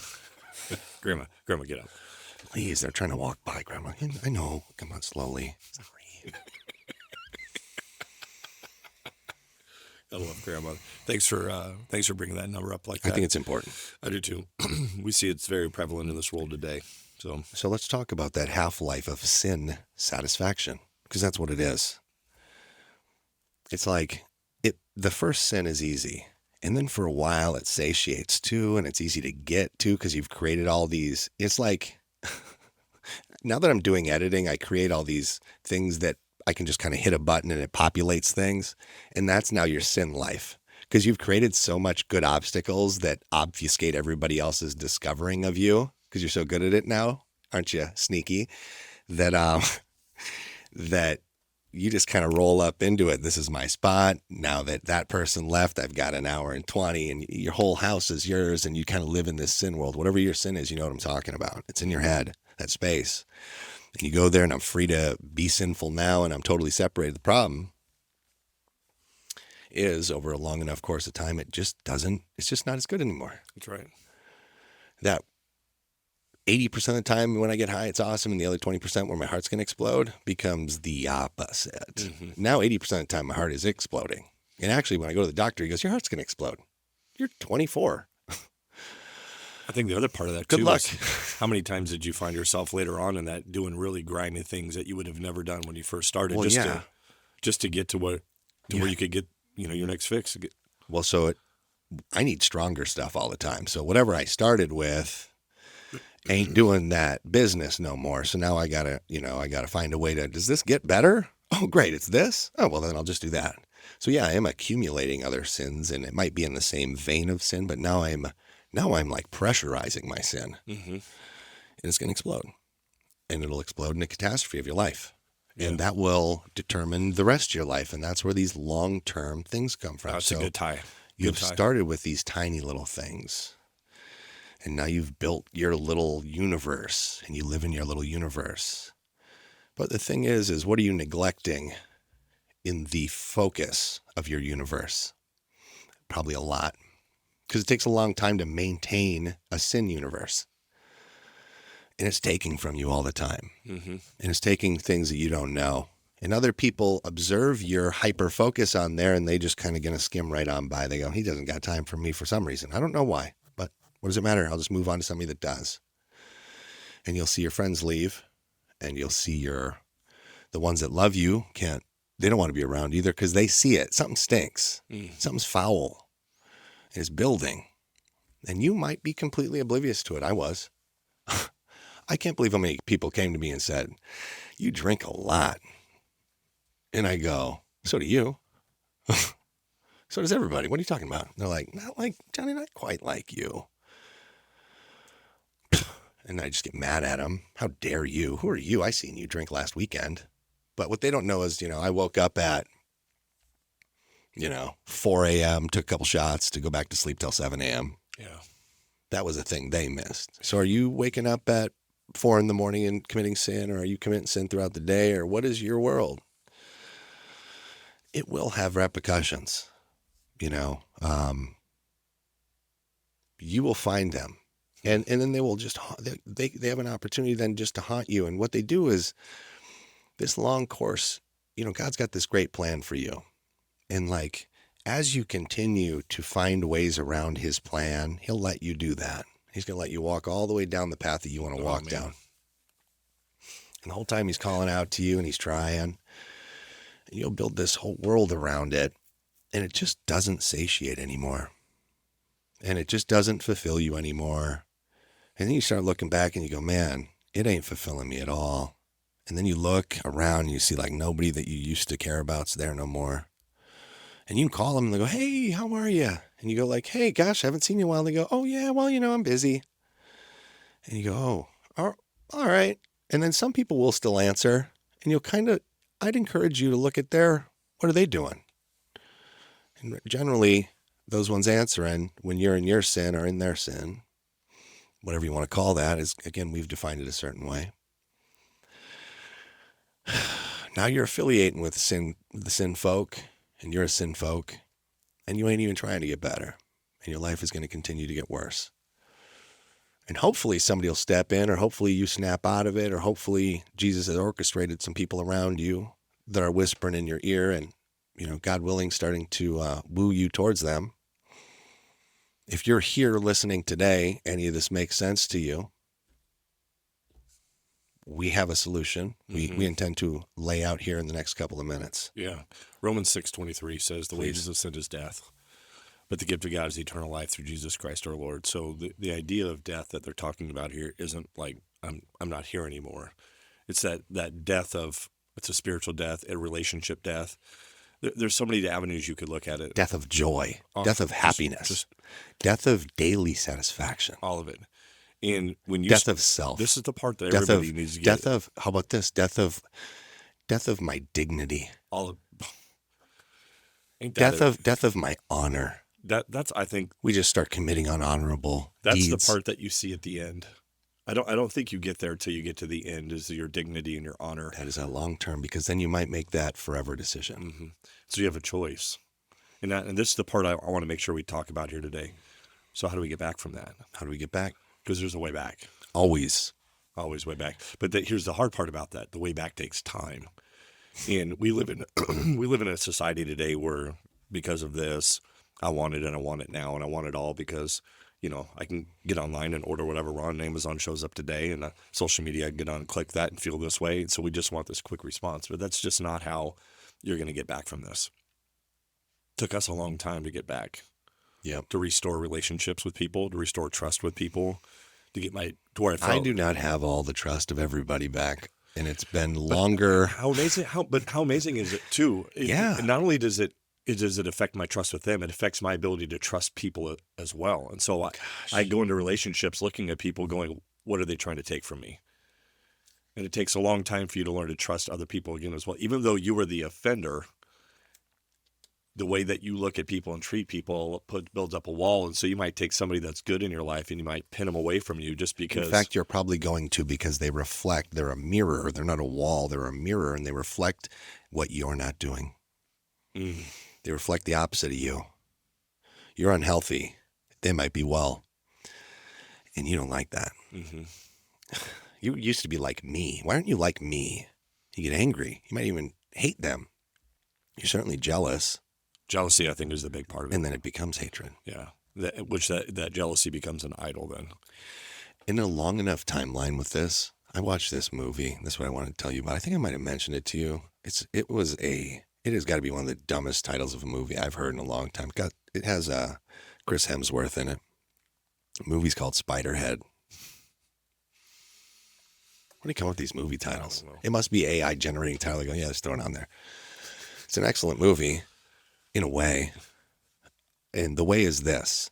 Grandma, get up. Please, they're trying to walk by, Grandma. I know. Come on, slowly. Sorry. I love Grandma. Thanks for bringing that number up like that. I think it's important. I do too. We see it's very prevalent in this world today. So let's talk about that half-life of sin satisfaction, because that's what it is. It's like the first sin is easy, and then for a while it satiates too, and it's easy to get to because you've created all these. It's like now that I'm doing editing, I create all these things that I can just kind of hit a button and it populates things, and that's now your sin life. Because you've created so much good obstacles that obfuscate everybody else's discovering of you, because you're so good at it now, aren't you, sneaky, that that you just kind of roll up into it. This is my spot. Now that person left, I've got an hour and 20, and your whole house is yours, and you kind of live in this sin world. Whatever your sin is, you know what I'm talking about. It's in your head, that space. And you go there, and I'm free to be sinful now, and I'm totally separated. The problem is, over a long enough course of time, it's just not as good anymore. that's right. That 80% of the time when I get high, it's awesome. And the other 20% where my heart's going to explode becomes the opposite. Mm-hmm. Now, 80% of the time, my heart is exploding. And actually, when I go to the doctor, he goes, your heart's going to explode. You're 24. I think the other part of that, Good too, luck. is how many times did you find yourself later on in that doing really grimy things that you would have never done when you first started, Well, just to get to where you could get your next fix? Well, so I need stronger stuff all the time. So whatever I started with ain't doing that business no more. So now I gotta find a way to, does this get better? Oh, great. It's this. Oh, well, then I'll just do that. So yeah, I am accumulating other sins, and it might be in the same vein of sin, but now I'm like pressurizing my sin, and it's going to explode, and it'll explode in a catastrophe of your life. Yeah. And that will determine the rest of your life. And that's where these long-term things come from. That's a good tie. You've started with these tiny little things. And now you've built your little universe and you live in your little universe. But the thing is what are you neglecting in the focus of your universe? Probably a lot, because it takes a long time to maintain a sin universe. And it's taking from you all the time. Mm-hmm. And it's taking things that you don't know. And other people observe your hyper focus on there and they just kind of going to skim right on by. They go, he doesn't got time for me for some reason. I don't know why, but what does it matter? I'll just move on to somebody that does. And you'll see your friends leave, and you'll see the ones that love you they don't want to be around either because they see it. Something stinks. Something's foul. It's building. And you might be completely oblivious to it. I was. I can't believe how many people came to me and said, you drink a lot. And I go, so do you. So does everybody. What are you talking about? And they're like, not like, Johnny, not quite like you. And I just get mad at them. How dare you? Who are you? I seen you drink last weekend. But what they don't know is, I woke up at, 4 a.m., took a couple shots to go back to sleep till 7 a.m. Yeah. That was a thing they missed. So are you waking up at 4 in the morning and committing sin, or are you committing sin throughout the day, or what is your world? It will have repercussions, You will find them. And then they will just, they have an opportunity then just to haunt you. And what they do is this long course, God's got this great plan for you. And like, as you continue to find ways around his plan, he'll let you do that. He's going to let you walk all the way down the path that you want to walk down. And the whole time he's calling out to you and he's trying. And you'll build this whole world around it. And it just doesn't satiate anymore. And it just doesn't fulfill you anymore. And then you start looking back and you go, man, it ain't fulfilling me at all. And then you look around and you see like nobody that you used to care about's there no more. And you can call them and they go, hey, how are you? And you go like, hey, gosh, I haven't seen you in a while. They go, oh, yeah, well, I'm busy. And you go, oh, all right. And then some people will still answer. And I'd encourage you to look at what are they doing? And generally, those ones answering when you're in your sin or in their sin, whatever you want to call that, is, again, we've defined it a certain way. Now you're affiliating with the sin folk, and you're a sin folk, and you ain't even trying to get better, and your life is going to continue to get worse. And hopefully somebody will step in, or hopefully you snap out of it, or hopefully Jesus has orchestrated some people around you that are whispering in your ear and, God willing, starting to woo you towards them. If you're here listening today, any of this makes sense to you, we have a solution. We intend to lay out here in the next couple of minutes. Yeah. Romans 6:23 says the wages of sin is death, but the gift of God is eternal life through Jesus Christ our Lord. So the idea of death that they're talking about here isn't like I'm not here anymore. It's that death it's a spiritual death, a relationship death. There's so many avenues you could look at it. Death of joy, death of happiness, death of daily satisfaction. All of it. And when you death of self. This is the part that everybody needs to get. Death of, how about this? Death of my dignity. Death of my honor. That's I think we just start committing unhonorable deeds. That's the part that you see at the end. I don't think you get there till you get to the end, is your dignity and your honor. That is a long term, because then you might make that forever decision. Mm-hmm. So you have a choice. And this is the part I want to make sure we talk about here today. So how do we get back from that? How do we get back? Because there's a way back. Always way back. But here's the hard part about that. The way back takes time. And we live in a society today where, because of this, I want it and I want it now and I want it all because, I can get online and order whatever on Amazon shows up today, and social media, I can get on and click that and feel this way. So we just want this quick response. But that's just not how you're going to get back from this. It took us a long time to get back. Yeah. To restore relationships with people, to restore trust with people, to where I felt. I do not have all the trust of everybody back, and it's been longer. How amazing is it too? Yeah. Not only does it affect my trust with them, it affects my ability to trust people as well. And so I go into relationships looking at people going, what are they trying to take from me? And it takes a long time for you to learn to trust other people again as well. Even though you were the offender, the way that you look at people and treat people builds up a wall. And so you might take somebody that's good in your life and you might pin them away from you just because. In fact, you're probably going to, because they reflect. They're a mirror. They're not a wall. They're a mirror, and they reflect what you're not doing. They reflect the opposite of you. You're unhealthy. They might be well. And you don't like that. Mm-hmm. You used to be like me. Why aren't you like me? You get angry. You might even hate them. You're certainly jealous. Jealousy, I think, is the big part of it. And then it becomes hatred. Yeah. That jealousy becomes an idol then. In a long enough timeline with this, I watched this movie. That's what I wanted to tell you about. I think I might have mentioned it to you. It has got to be one of the dumbest titles of a movie I've heard in a long time. It has Chris Hemsworth in it. The movie's called Spiderhead. What do you come up with these movie titles? It must be AI generating title. They go, yeah, just throw it on there. It's an excellent movie, in a way. And the way is this.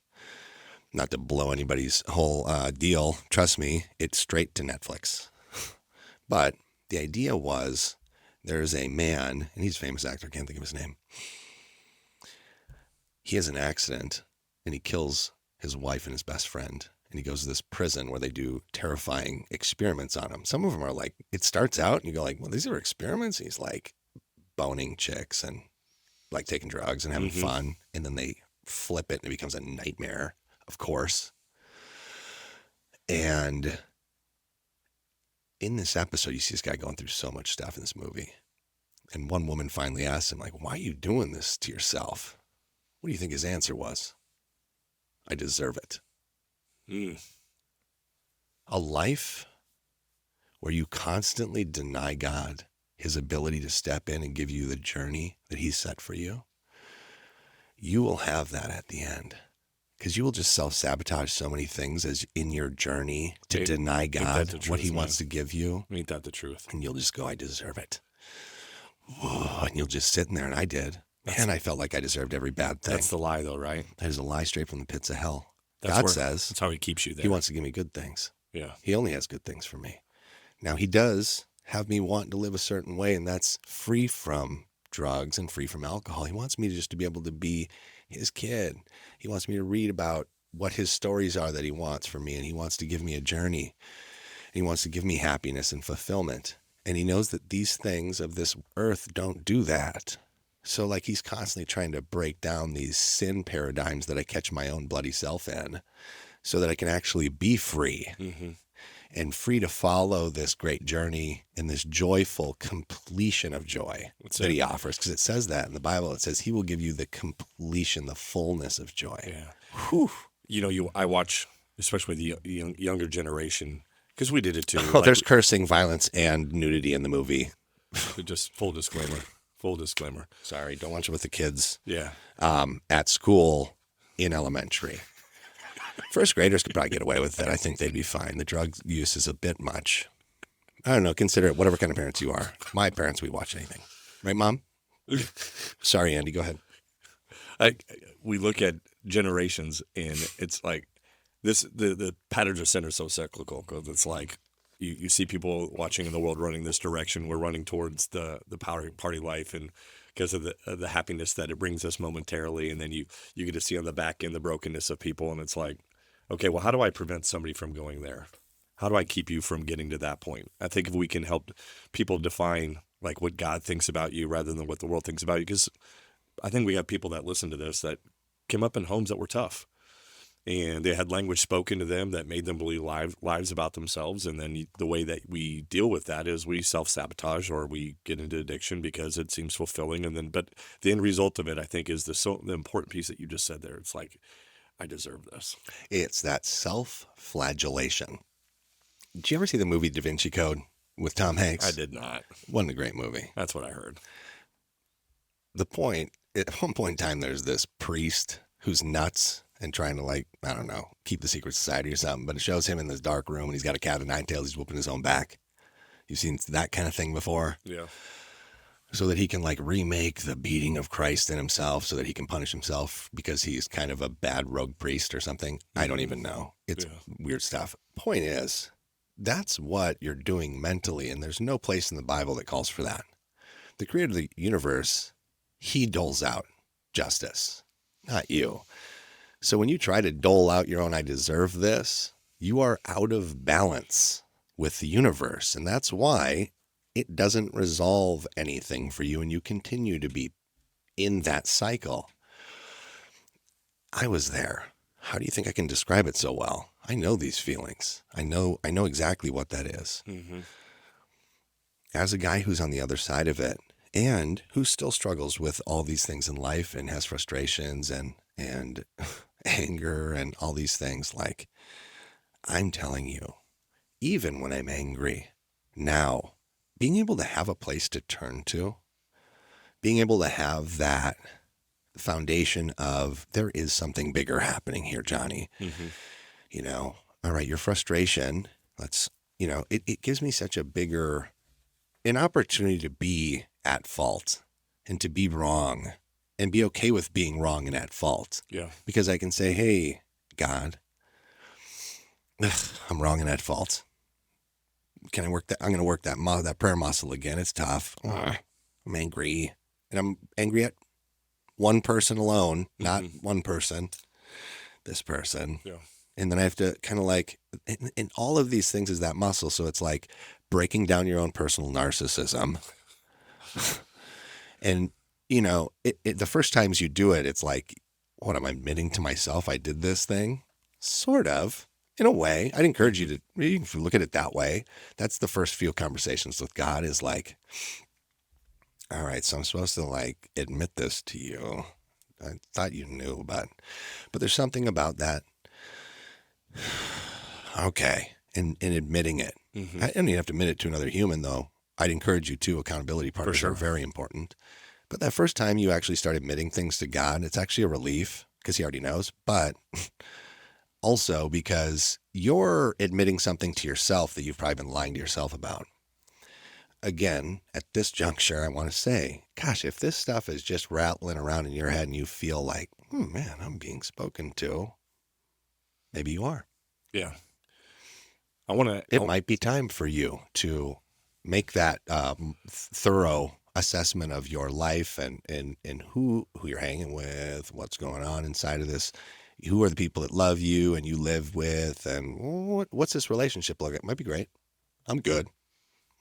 Not to blow anybody's whole deal. Trust me, it's straight to Netflix. But the idea was, there's a man, and he's a famous actor, I can't think of his name. He has an accident, and he kills his wife and his best friend. And he goes to this prison where they do terrifying experiments on him. Some of them are like, it starts out, and you go like, well, these are experiments? And he's like boning chicks and like taking drugs and having fun. And then they flip it, and it becomes a nightmare, of course. And in this episode, you see this guy going through so much stuff in this movie. And one woman finally asks him, like, why are you doing this to yourself? What do you think his answer was? I deserve it. A life where you constantly deny God his ability to step in and give you the journey that he set for you, you will have that at the end. Because you will just self-sabotage so many things as in your journey to deny God what he wants to give you. Ain't that the truth? And you'll just go, I deserve it. Whoa, and you'll just sit in there, and I did. Man, I felt like I deserved every bad thing. That's the lie, though, right? That is a lie straight from the pits of hell. God says that's how he keeps you there. He wants to give me good things. Yeah. He only has good things for me. Now, he does have me wanting to live a certain way, and that's free from drugs and free from alcohol. He wants me just to be able to be his kid. He wants me to read about what his stories are that he wants for me, and he wants to give me a journey. He wants to give me happiness and fulfillment. And he knows that these things of this earth don't do that. So like he's constantly trying to break down these sin paradigms that I catch my own bloody self in so that I can actually be free and free to follow this great journey and this joyful completion of joy that he offers. Because it says that in the Bible. It says he will give you the completion, the fullness of joy. Yeah. Whew. You know, I watch, especially the younger generation, because we did it too. Oh, like, there's cursing, violence, and nudity in the movie. Just full disclaimer. Full disclaimer. Sorry, don't watch it with the kids. Yeah. At school in elementary. First graders could probably get away with it. I think they'd be fine. The drug use is a bit much. I don't know. Consider it whatever kind of parents you are. My parents, we watch anything. Right, Mom? Sorry, Andy. Go ahead. We look at generations, and it's like this. The patterns of sin are so cyclical because it's like you see people watching in the world running this direction. We're running towards the party life, and because of the happiness that it brings us momentarily, and then you get to see on the back end the brokenness of people, and it's like, okay, well, how do I prevent somebody from going there? How do I keep you from getting to that point? I think if we can help people define like what God thinks about you rather than what the world thinks about you, because I think we have people that listen to this that came up in homes that were tough. And they had language spoken to them that made them believe lies about themselves. And then the way that we deal with that is we self-sabotage or we get into addiction because it seems fulfilling. And then, but the end result of it, I think, is the important piece that you just said there. It's like, I deserve this. It's that self-flagellation. Did you ever see the movie Da Vinci Code with Tom Hanks? I did not. Wasn't a great movie. That's what I heard. At one point in time, there's this priest who's nuts and trying to, like, I don't know, keep the secret society or something. But it shows him in this dark room, and he's got a cat of nine tails. He's whooping his own back. You've seen that kind of thing before? Yeah. So that he can, like, remake the beating of Christ in himself so that he can punish himself because he's kind of a bad rogue priest or something. I don't even know. It's weird stuff. Point is, that's what you're doing mentally, and there's no place in the Bible that calls for that. The creator of the universe, he doles out justice, not you. So when you try to dole out your own, I deserve this, you are out of balance with the universe. And that's why it doesn't resolve anything for you and you continue to be in that cycle. I was there. How do you think I can describe it so well? I know these feelings. I know exactly what that is. Mm-hmm. As a guy who's on the other side of it and who still struggles with all these things in life and has frustrations and anger and all these things, like, I'm telling you, even when I'm angry now, being able to have a place to turn to, being able to have that foundation of there is something bigger happening here, Johnny. Mm-hmm. You know, all right, your frustration, it gives me such an opportunity to be at fault and to be wrong and be okay with being wrong and at fault. Yeah. Because I can say, hey, God, I'm wrong and at fault. Can I work that? I'm going to work that prayer muscle again. It's tough. I'm angry. And I'm angry at one person alone, not one person, this person. Yeah. And then I have to kind of like, and all of these things is that muscle. So it's like breaking down your own personal narcissism. And, the first times you do it, it's like, what am I admitting to myself? I did this thing? Sort of, in a way. I'd encourage you to look at it that way. That's the first few conversations with God is like, all right, so I'm supposed to like admit this to you. I thought you knew, but there's something about that. Okay. And admitting it. Mm-hmm. I don't even have to admit it to another human, though. I'd encourage you to. Accountability partners are very important. But that first time you actually start admitting things to God, it's actually a relief because he already knows. But also because you're admitting something to yourself that you've probably been lying to yourself about. Again, at this juncture, I want to say, gosh, if this stuff is just rattling around in your head and you feel like, man, I'm being spoken to, maybe you are. Yeah. It might be time for you to make that thorough assessment of your life and who you're hanging with, what's going on inside of this, who are the people that love you and you live with, and what's this relationship look like? It might be great. I'm good.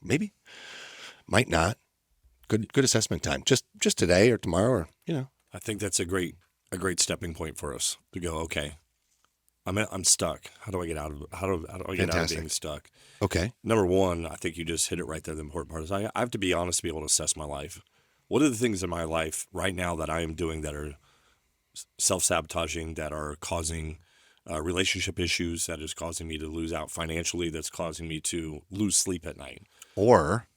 Maybe. Might not. Good assessment time. Just today or tomorrow or. I think that's a great stepping point for us to go, okay, I'm stuck. How do I get out of being stuck? Okay. Number one, I think you just hit it right there. The important part is I have to be honest to be able to assess my life. What are the things in my life right now that I am doing that are self-sabotaging, that are causing relationship issues, that is causing me to lose out financially, that's causing me to lose sleep at night? Or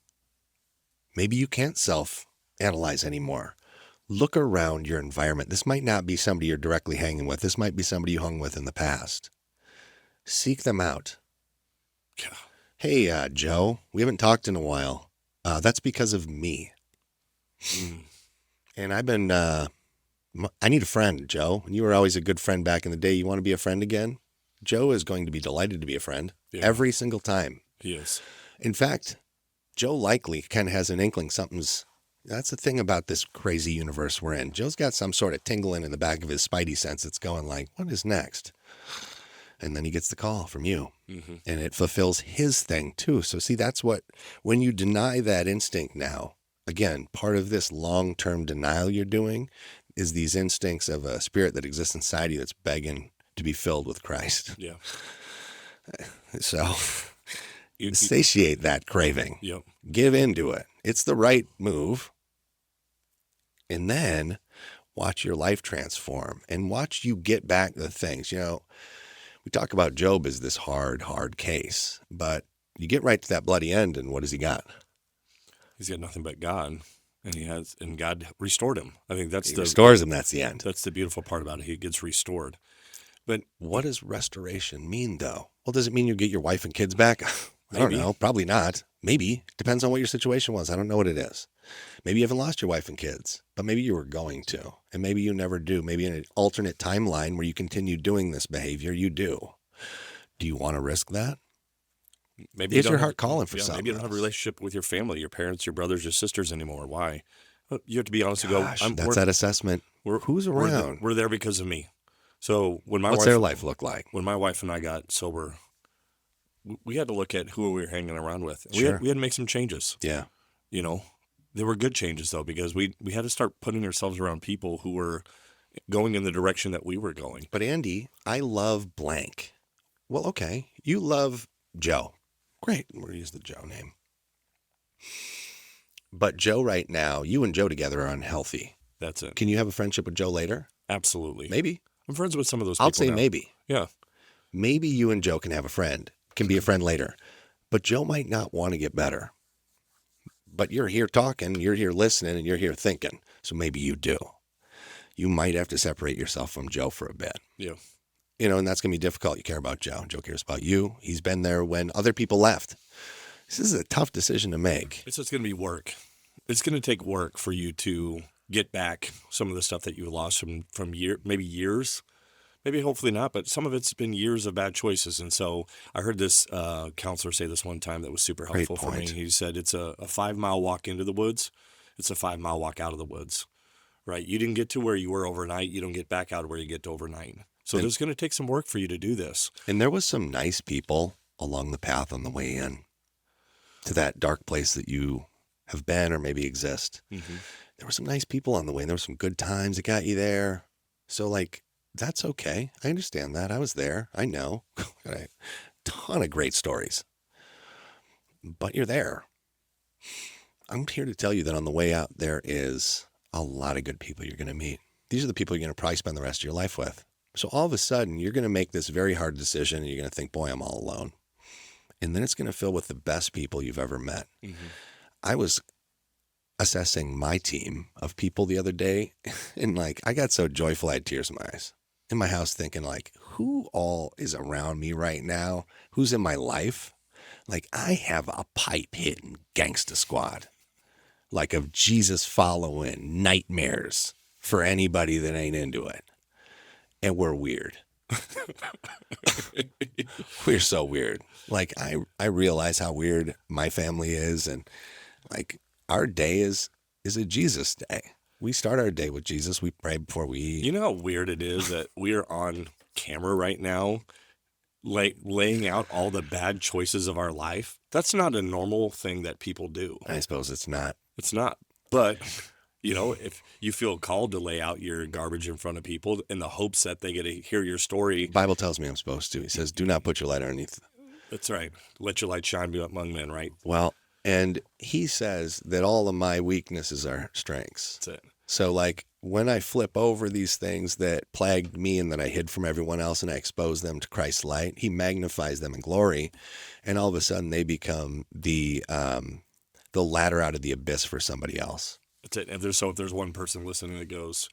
maybe you can't self-analyze anymore. Look around your environment. This might not be somebody you're directly hanging with. This might be somebody you hung with in the past. Seek them out. Yeah. Hey, Joe, we haven't talked in a while. That's because of me. And I've been, I need a friend, Joe. You were always a good friend back in the day. You want to be a friend again? Joe is going to be delighted to be a friend every single time. He is. In fact, Joe likely kind of has an inkling that's the thing about this crazy universe we're in. Joe's got some sort of tingling in the back of his spidey sense that's going like, what is next? And then he gets the call from you. Mm-hmm. And it fulfills his thing too. So see, that's when you deny that instinct now, again, part of this long-term denial you're doing is these instincts of a spirit that exists inside you that's begging to be filled with Christ. Yeah. So satiate that craving. Yep. Give into it. It's the right move. And then watch your life transform and watch you get back the things. We talk about Job as this hard case, but you get right to that bloody end, and what has he got? He's got nothing but God, and God restored him. I think restores him. That's the end. That's the beautiful part about it. He gets restored. But what does restoration mean, though? Well, does it mean you get your wife and kids back? I don't know. Probably not. Maybe. Depends on what your situation was. I don't know what it is. Maybe you haven't lost your wife and kids, but maybe you were going to, and maybe you never do. Maybe in an alternate timeline where you continue doing this behavior, you do. Do you want to risk that? Maybe is your heart calling for something? Maybe you don't have a relationship with your family, your parents, your brothers, your sisters anymore. Why? You have to be honest and go. That's that assessment. Who's around? We're there because of me. So when What's their life look like? When my wife and I got sober, we had to look at who we were hanging around with. Sure. We had to make some changes. Yeah. You know, they were good changes though, because we had to start putting ourselves around people who were going in the direction that we were going. But Andy, I love blank. Well, okay. You love Joe. Great. We're going to use the Joe name. But Joe right now, you and Joe together are unhealthy. That's it. Can you have a friendship with Joe later? Absolutely. Maybe. I'm friends with some of those people I'll say now. maybe. Yeah. Maybe you and Joe can have a friend, can be a friend later. But Joe might not want to get better. But you're here talking, you're here listening, and you're here thinking. So maybe you do. You might have to separate yourself from Joe for a bit. Yeah. You know, and that's going to be difficult. You care about Joe. Joe cares about you. He's been there when other people left. This is a tough decision to make. It's just going to be work. It's going to take work for you to get back some of the stuff that you lost from years. Maybe hopefully not, but some of it's been years of bad choices. And so I heard this counselor say this one time that was super helpful for me. He said it's a 5-mile walk into the woods. It's a 5-mile walk out of the woods, right? You didn't get to where you were overnight. You don't get back out where you get to overnight. So there's going to take some work for you to do this. And there was some nice people along the path on the way in to that dark place that you have been or maybe exist. Mm-hmm. There were some nice people on the way. And there were some good times that got you there. So, like, that's okay. I understand that. I was there. I know. Got a ton of great stories. But you're there. I'm here to tell you that on the way out, there is a lot of good people you're going to meet. These are the people you're going to probably spend the rest of your life with. So all of a sudden, you're going to make this very hard decision, and you're going to think, boy, I'm all alone. And then it's going to fill with the best people you've ever met. Mm-hmm. I was assessing my team of people the other day, and like, I got so joyful I had tears in my eyes. In my house thinking, like, who all is around me right now? Who's in my life? Like, I have a pipe-hitting gangsta squad, like of Jesus following nightmares for anybody that ain't into it. And we're weird. We're so weird. Like, I realize how weird my family is, and like, our day is a Jesus day. We start our day with Jesus. We pray before we eat. You know how weird it is that we are on camera right now, like laying out all the bad choices of our life? That's not a normal thing that people do. I suppose it's not. It's not. But, you know, if you feel called to lay out your garbage in front of people in the hopes that they get to hear your story. The Bible tells me I'm supposed to. He says, do not put your light underneath. That's right. Let your light shine among men, right? Well, and he says that all of my weaknesses are strengths. That's it. So, like, when I flip over these things that plagued me and that I hid from everyone else and I expose them to Christ's light, he magnifies them in glory. And all of a sudden they become the ladder out of the abyss for somebody else. That's it. If there's one person listening that goes,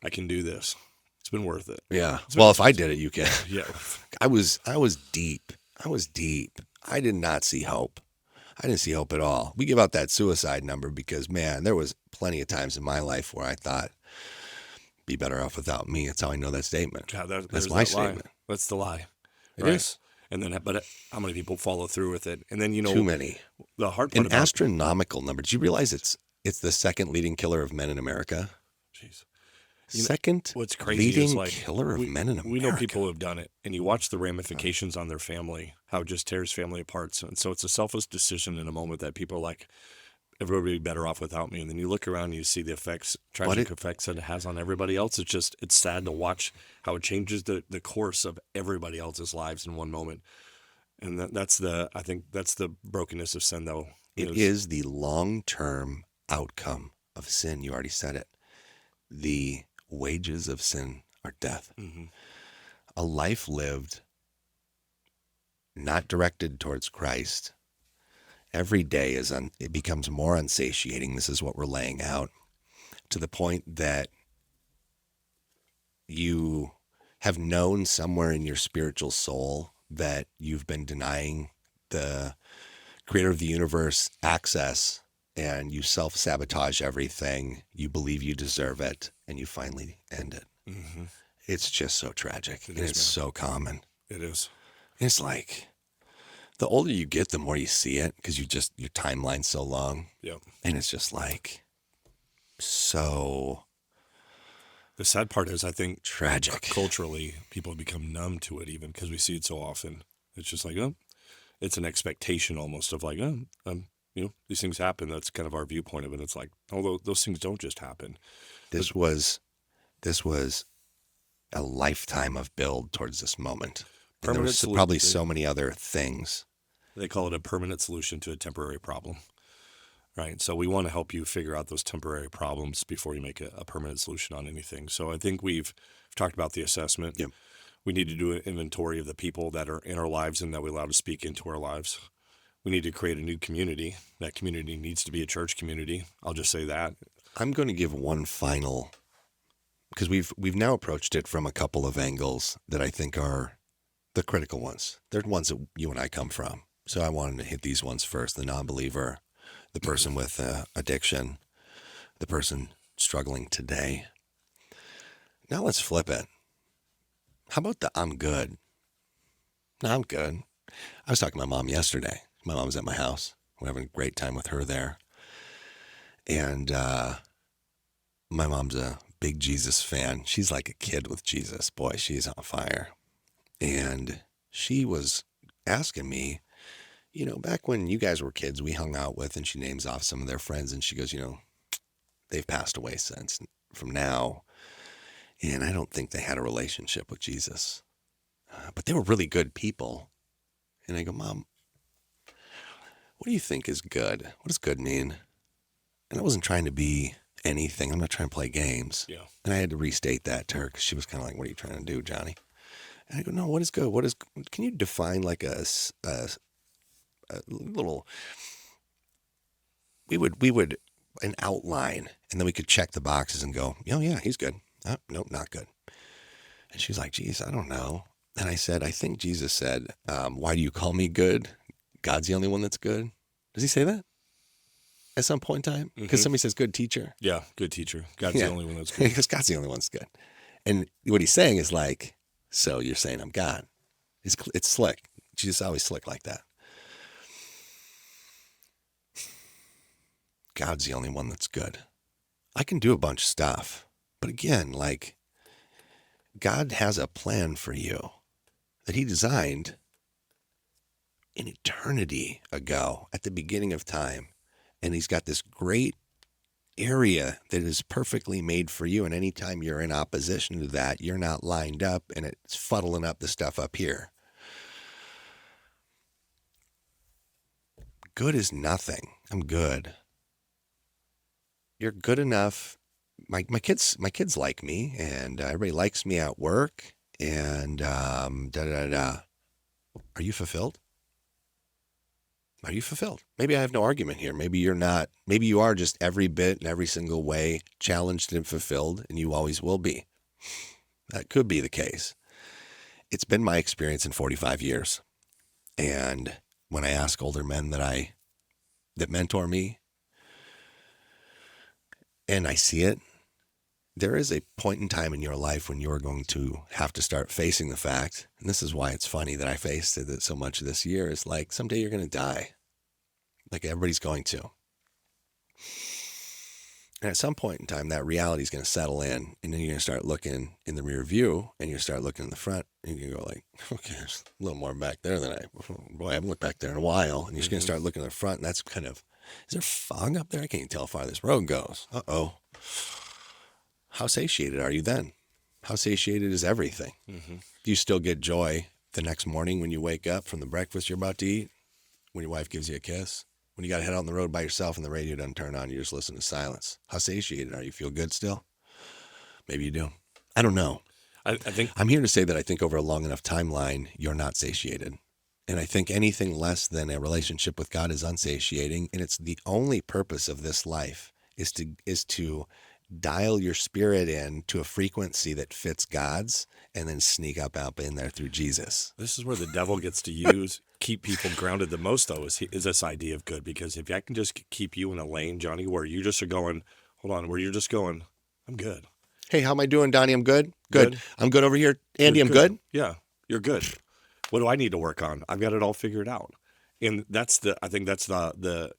I can do this, it's been worth it. Yeah. Well, if I did it, you can. Yeah. I was deep. I did not see hope. I didn't see hope at all. We give out that suicide number because, man, there was plenty of times in my life where I thought, be better off without me. That's how I know that statement. God, that's my statement. That's the lie. It is. And then, but how many people follow through with it? And then, you know, too many. The hard part An astronomical number. Did you realize it's the second leading killer of men in America? Jeez. What's crazy leading is, like, killer of men in America. We know people who have done it, and you watch the ramifications on their family, how it just tears family apart. And so it's a selfless decision in a moment that people are like, everybody would be better off without me. And then you look around and you see the tragic effects that it has on everybody else. It's sad to watch how it changes the course of everybody else's lives in one moment. And I think that's the brokenness of sin, though. It is the long-term outcome of sin. You already said it. The wages of sin are death. Mm-hmm. A life lived not directed towards Christ. Every day it becomes more unsatiating. This is what we're laying out, to the point that you have known somewhere in your spiritual soul that you've been denying the creator of the universe access, and you self-sabotage everything. You believe you deserve it, and you finally end it. Mm-hmm. It's just so tragic. It's so common. It is. It's like, the older you get, the more you see it, because your timeline's so long. Yep. And it's just like, so The sad part is I think Tragic. culturally people have become numb to it even because we see it so often. It's just like, oh, it's an expectation almost of like, these things happen. That's kind of our viewpoint of it. It's like, although those things don't just happen. This was a lifetime of build towards this moment. And there was probably so many other things. They call it a permanent solution to a temporary problem, right? So we want to help you figure out those temporary problems before you make a permanent solution on anything. So I think we've talked about the assessment. Yep. We need to do an inventory of the people that are in our lives and that we allow to speak into our lives. We need to create a new community. That community needs to be a church community. I'll just say that. I'm going to give one final, because we've now approached it from a couple of angles that I think are the critical ones. They're ones that you and I come from. So I wanted to hit these ones first: the non-believer, the person with addiction, the person struggling today. Now let's flip it. How about the I'm good? No, I'm good. I was talking to my mom yesterday. My mom was at my house. We're having a great time with her there. And my mom's a big Jesus fan. She's like a kid with Jesus. Boy, she's on fire. And she was asking me, back when you guys were kids, we hung out with, and she names off some of their friends, and she goes, they've passed away since from now. And I don't think they had a relationship with Jesus. But they were really good people. And I go, Mom, what do you think is good? What does good mean? And I wasn't trying to be anything. I'm not trying to play games. Yeah. And I had to restate that to her because she was kind of like, what are you trying to do, Johnny? And I go, no, what is good? Can you define like a little, we would an outline, and then we could check the boxes and go, oh yeah, he's good. Oh, nope, not good. And she's like, geez, I don't know. And I said, I think Jesus said, why do you call me good? God's the only one that's good. Does he say that at some point in time? Because somebody says good teacher. Yeah, good teacher. God's the only one that's good. Because God's the only one that's good. And what he's saying is like, so you're saying I'm God. It's slick. Jesus always slick like that. God's the only one that's good. I can do a bunch of stuff. But again, like, God has a plan for you that he designed an eternity ago at the beginning of time. And he's got this great area that is perfectly made for you. And anytime you're in opposition to that, you're not lined up and it's fuddling up the stuff up here. Good is nothing. I'm good. You're good enough. My kids like me, and everybody likes me at work, and Are you fulfilled? Are you fulfilled? Maybe I have no argument here. Maybe you're not. Maybe you are just every bit and every single way challenged and fulfilled, and you always will be. That could be the case. It's been my experience in 45 years. And when I ask older men that mentor me, and I see it, there is a point in time in your life when you're going to have to start facing the fact, and this is why it's funny that I faced it so much this year, is like someday you're going to die. Like everybody's going to. And at some point in time, that reality is going to settle in, and then you're going to start looking in the rear view, and you start looking in the front, and you go like, okay, there's a little more back there than I haven't looked back there in a while. And you're just going to start looking in the front, and that's kind of, is there fog up there? I can't even tell how far this road goes. Uh-oh. How satiated are you then? How satiated is everything? Mm-hmm. Do you still get joy the next morning when you wake up from the breakfast you're about to eat? When your wife gives you a kiss? When you got to head out on the road by yourself and the radio doesn't turn on, you just listen to silence. How satiated are you? Feel good still? Maybe you do. I don't know. I think I'm here to say that I think over a long enough timeline, you're not satiated. And I think anything less than a relationship with God is unsatiating. And it's the only purpose of this life is to dial your spirit in to a frequency that fits God's, and then sneak up out in there through Jesus. This is where the devil gets to keep people grounded the most, though, is this idea of good. Because if I can just keep you in a lane, Johnny, where you just are going, where you're just going, I'm good. Hey, how am I doing, Donnie? I'm good. Good. I'm good over here. Andy, You're I'm good. Yeah, you're good. What do I need to work on? I've got it all figured out. And I think that's the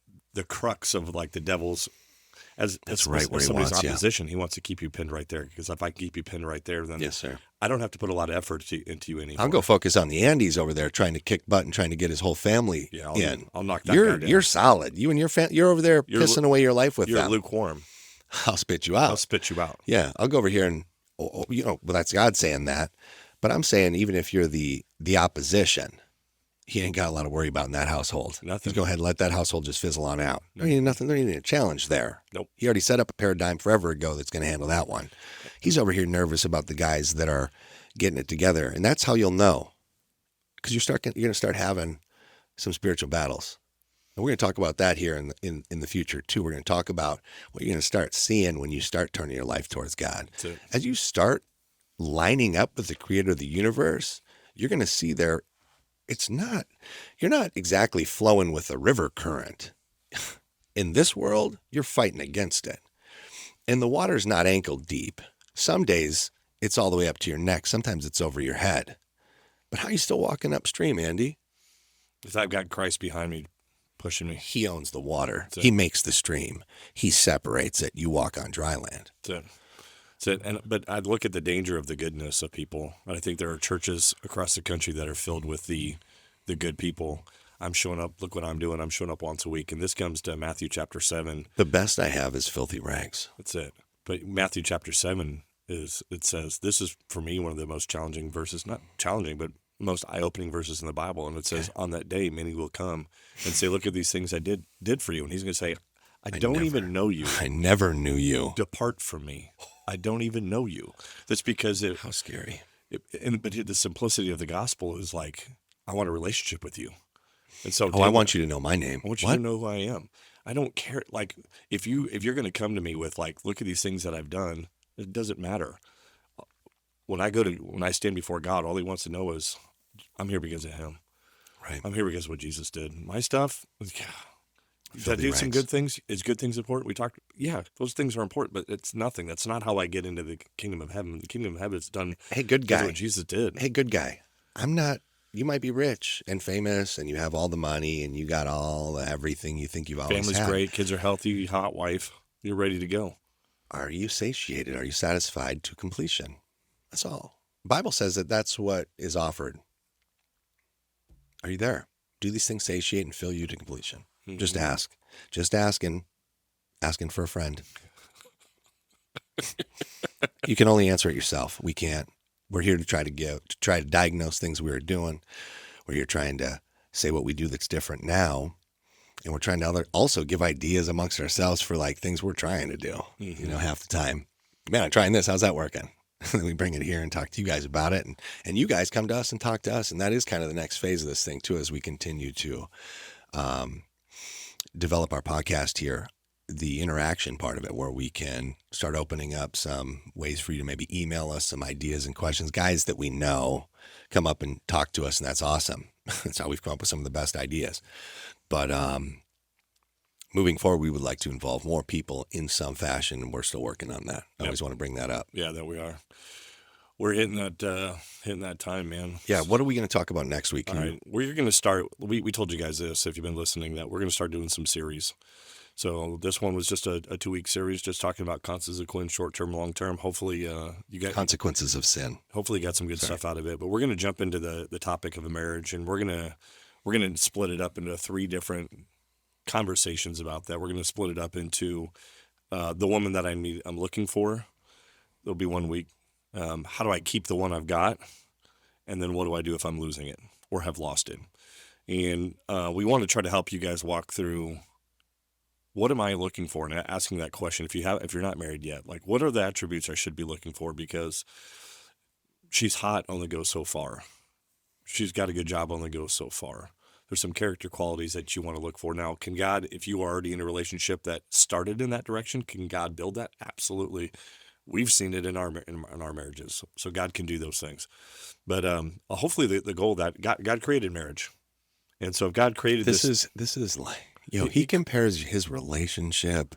crux of like the devil's as That's right where he somebody's wants you. opposition, he wants to keep you pinned right there. Because if I can keep you pinned right there, then Yes, sir. I don't have to put a lot of effort into you anymore. I'll go focus on the Andes over there, trying to kick butt and trying to get his whole family in. I'll knock that guy down. You're solid. You and your family, you're over there pissing away your life with You're them. lukewarm. I'll spit you out. I'll spit you out. Yeah, I'll go over here and, well, that's God saying that. But I'm saying even if you're the opposition, he ain't got a lot to worry about in that household. Nothing. He's go ahead and let that household just fizzle on out. There ain't nothing. There ain't a challenge there. Nope. He already set up a paradigm forever ago that's going to handle that one. He's over here nervous about the guys that are getting it together, and that's how you'll know, because you're going to start having some spiritual battles. And we're going to talk about that here in the future too. We're going to talk about what you're going to start seeing when you start turning your life towards God. As you start lining up with the creator of the universe, you're going to see you're not exactly flowing with a river current. In this world, you're fighting against it. And the water's not ankle deep. Some days it's all the way up to your neck. Sometimes it's over your head. But how are you still walking upstream, Andy? Because I've got Christ behind me, pushing me. He owns the water. He makes the stream. He separates it. You walk on dry land. That's it. But I look at the danger of the goodness of people. And I think there are churches across the country that are filled with the good people. I'm showing up. Look what I'm doing. I'm showing up once a week. And this comes to Matthew chapter 7. The best I have is filthy rags. That's it. But Matthew chapter 7 it says, this is for me one of the most challenging verses, not challenging, but most eye-opening verses in the Bible. And it says, on that day, many will come and say, look at these things I did for you. And he's going to say, I don't even know you. I never knew you. Depart from me. I don't even know you. That's because how scary. But the simplicity of the gospel is like, I want a relationship with you. And so, I want you to know my name. I want you to know who I am. I don't care. Like, if you're going to come to me with like, look at these things that I've done, it doesn't matter. When I stand before God, all he wants to know is, I'm here because of him. Right. I'm here because of what Jesus did. My stuff, did I do some good things? Is good things important? We talked, those things are important, but it's nothing. That's not how I get into the kingdom of heaven. The kingdom of heaven is done. Hey, good guy. What Jesus did. Hey, good guy. I'm not. You might be rich and famous, and you have all the money, and you got all everything you think you've always had. Family's great. Kids are healthy. Hot wife. You're ready to go. Are you satiated? Are you satisfied to completion? That's all. The Bible says that that's what is offered. Are you there? Do these things satiate and fill you to completion? Mm-hmm. Just ask. Just asking for a friend. You can only answer it yourself. We can't. We're here to try to diagnose things we were doing. We're here trying to say what we do that's different now. And we're trying to also give ideas amongst ourselves for like things we're trying to do, half the time. Man, I'm trying this. How's that working? And then we bring it here and talk to you guys about it. And you guys come to us and talk to us. And that is kind of the next phase of this thing too, as we continue to develop our podcast here, the interaction part of it, where we can start opening up some ways for you to maybe email us some ideas and questions. Guys that we know come up and talk to us, and that's awesome. That's how we've come up with some of the best ideas. But moving forward, we would like to involve more people in some fashion, and we're still working on that. I always want to bring that up. Yeah, that we are. We're hitting that time, man. Yeah, what are we going to talk about next week? All right, we're going to start. We told you guys this, if you've been listening, that we're going to start doing some series. So this one was just a 2-week series, just talking about consequences, short-term, long-term. Hopefully you got consequences of sin. Hopefully you got some good stuff out of it. But we're going to jump into the topic of a marriage, and we're going to split it up into 3 different conversations about that. We're going to split it up into the woman that I'm looking for. There'll be 1 week. How do I keep the one I've got? And then what do I do if I'm losing it or have lost it? And we want to try to help you guys walk through, what am I looking for? And asking that question, if you're not married yet, like, what are the attributes I should be looking for? Because she's hot, only goes so far. She's got a good job, only goes so far. There's some character qualities that you want to look for. Now, can God, if you are already in a relationship that started in that direction, can God build that? Absolutely. We've seen it in our marriages. So God can do those things. But hopefully the goal that God created marriage. And so if God created this is like, he compares his relationship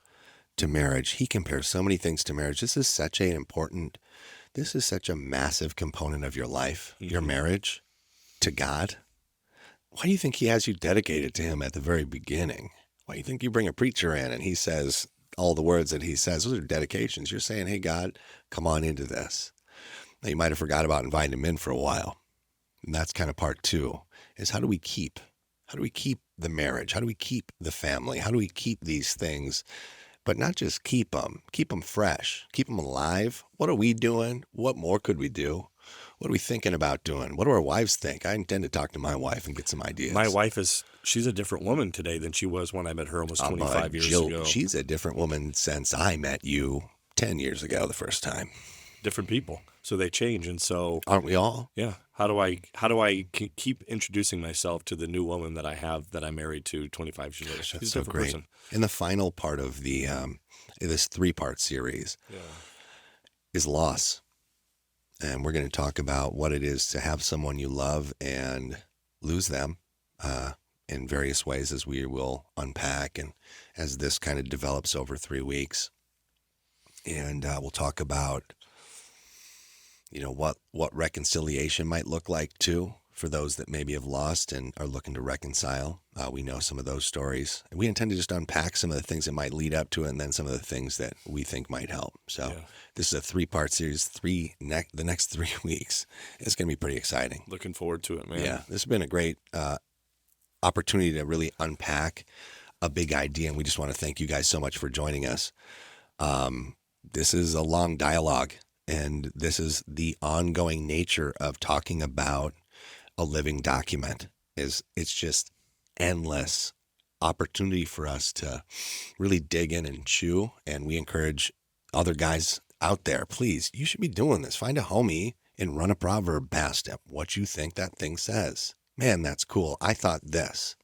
to marriage. He compares so many things to marriage. This is such a massive component of your life, your marriage, to God. Why do you think he has you dedicated to him at the very beginning? Why do you think you bring a preacher in and he says, all the words that he says. Those are dedications. You're saying, hey, God, come on into this. Now, you might have forgot about inviting him in for a while. And that's kind of part 2, is how do we keep the marriage? How do we keep the family? How do we keep these things? But not just keep them fresh, keep them alive. What are we doing? What more could we do? What are we thinking about doing? What do our wives think? I intend to talk to my wife and get some ideas. My wife she's a different woman today than she was when I met her almost 25 years ago. She's a different woman since I met you 10 years ago the first time. Different people. So they change. And so, aren't we all? Yeah. How do I keep introducing myself to the new woman that I have, that I married to 25 years later? She's That's a so different great. person. In the final part of the this 3-part series is loss. And we're going to talk about what it is to have someone you love and lose them in various ways, as we will unpack and as this kind of develops over 3 weeks. And we'll talk about, what reconciliation might look like too, for those that maybe have lost and are looking to reconcile. We know some of those stories. And we intend to just unpack some of the things that might lead up to it, and then some of the things that we think might help. So This is a 3-part series, the next 3 weeks. It's going to be pretty exciting. Looking forward to it, man. Yeah, this has been a great opportunity to really unpack a big idea, and we just want to thank you guys so much for joining us. This is a long dialogue, and this is the ongoing nature of talking about a living document. It's just endless opportunity for us to really dig in and chew. And we encourage other guys out there, please, you should be doing this. Find a homie and run a proverb past him. What you think that thing says. Man, that's cool. I thought this.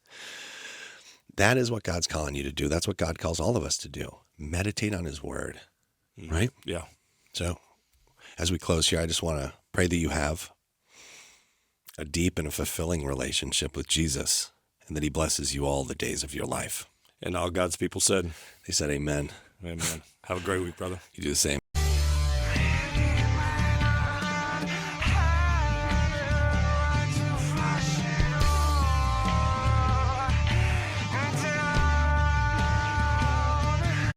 That is what God's calling you to do. That's what God calls all of us to do. Meditate on his word. Right? Yeah. So as we close here, I just want to pray that you have a deep and a fulfilling relationship with Jesus, and that he blesses you all the days of your life. And all God's people said. They said amen. Amen. Have a great week, brother. You do the same.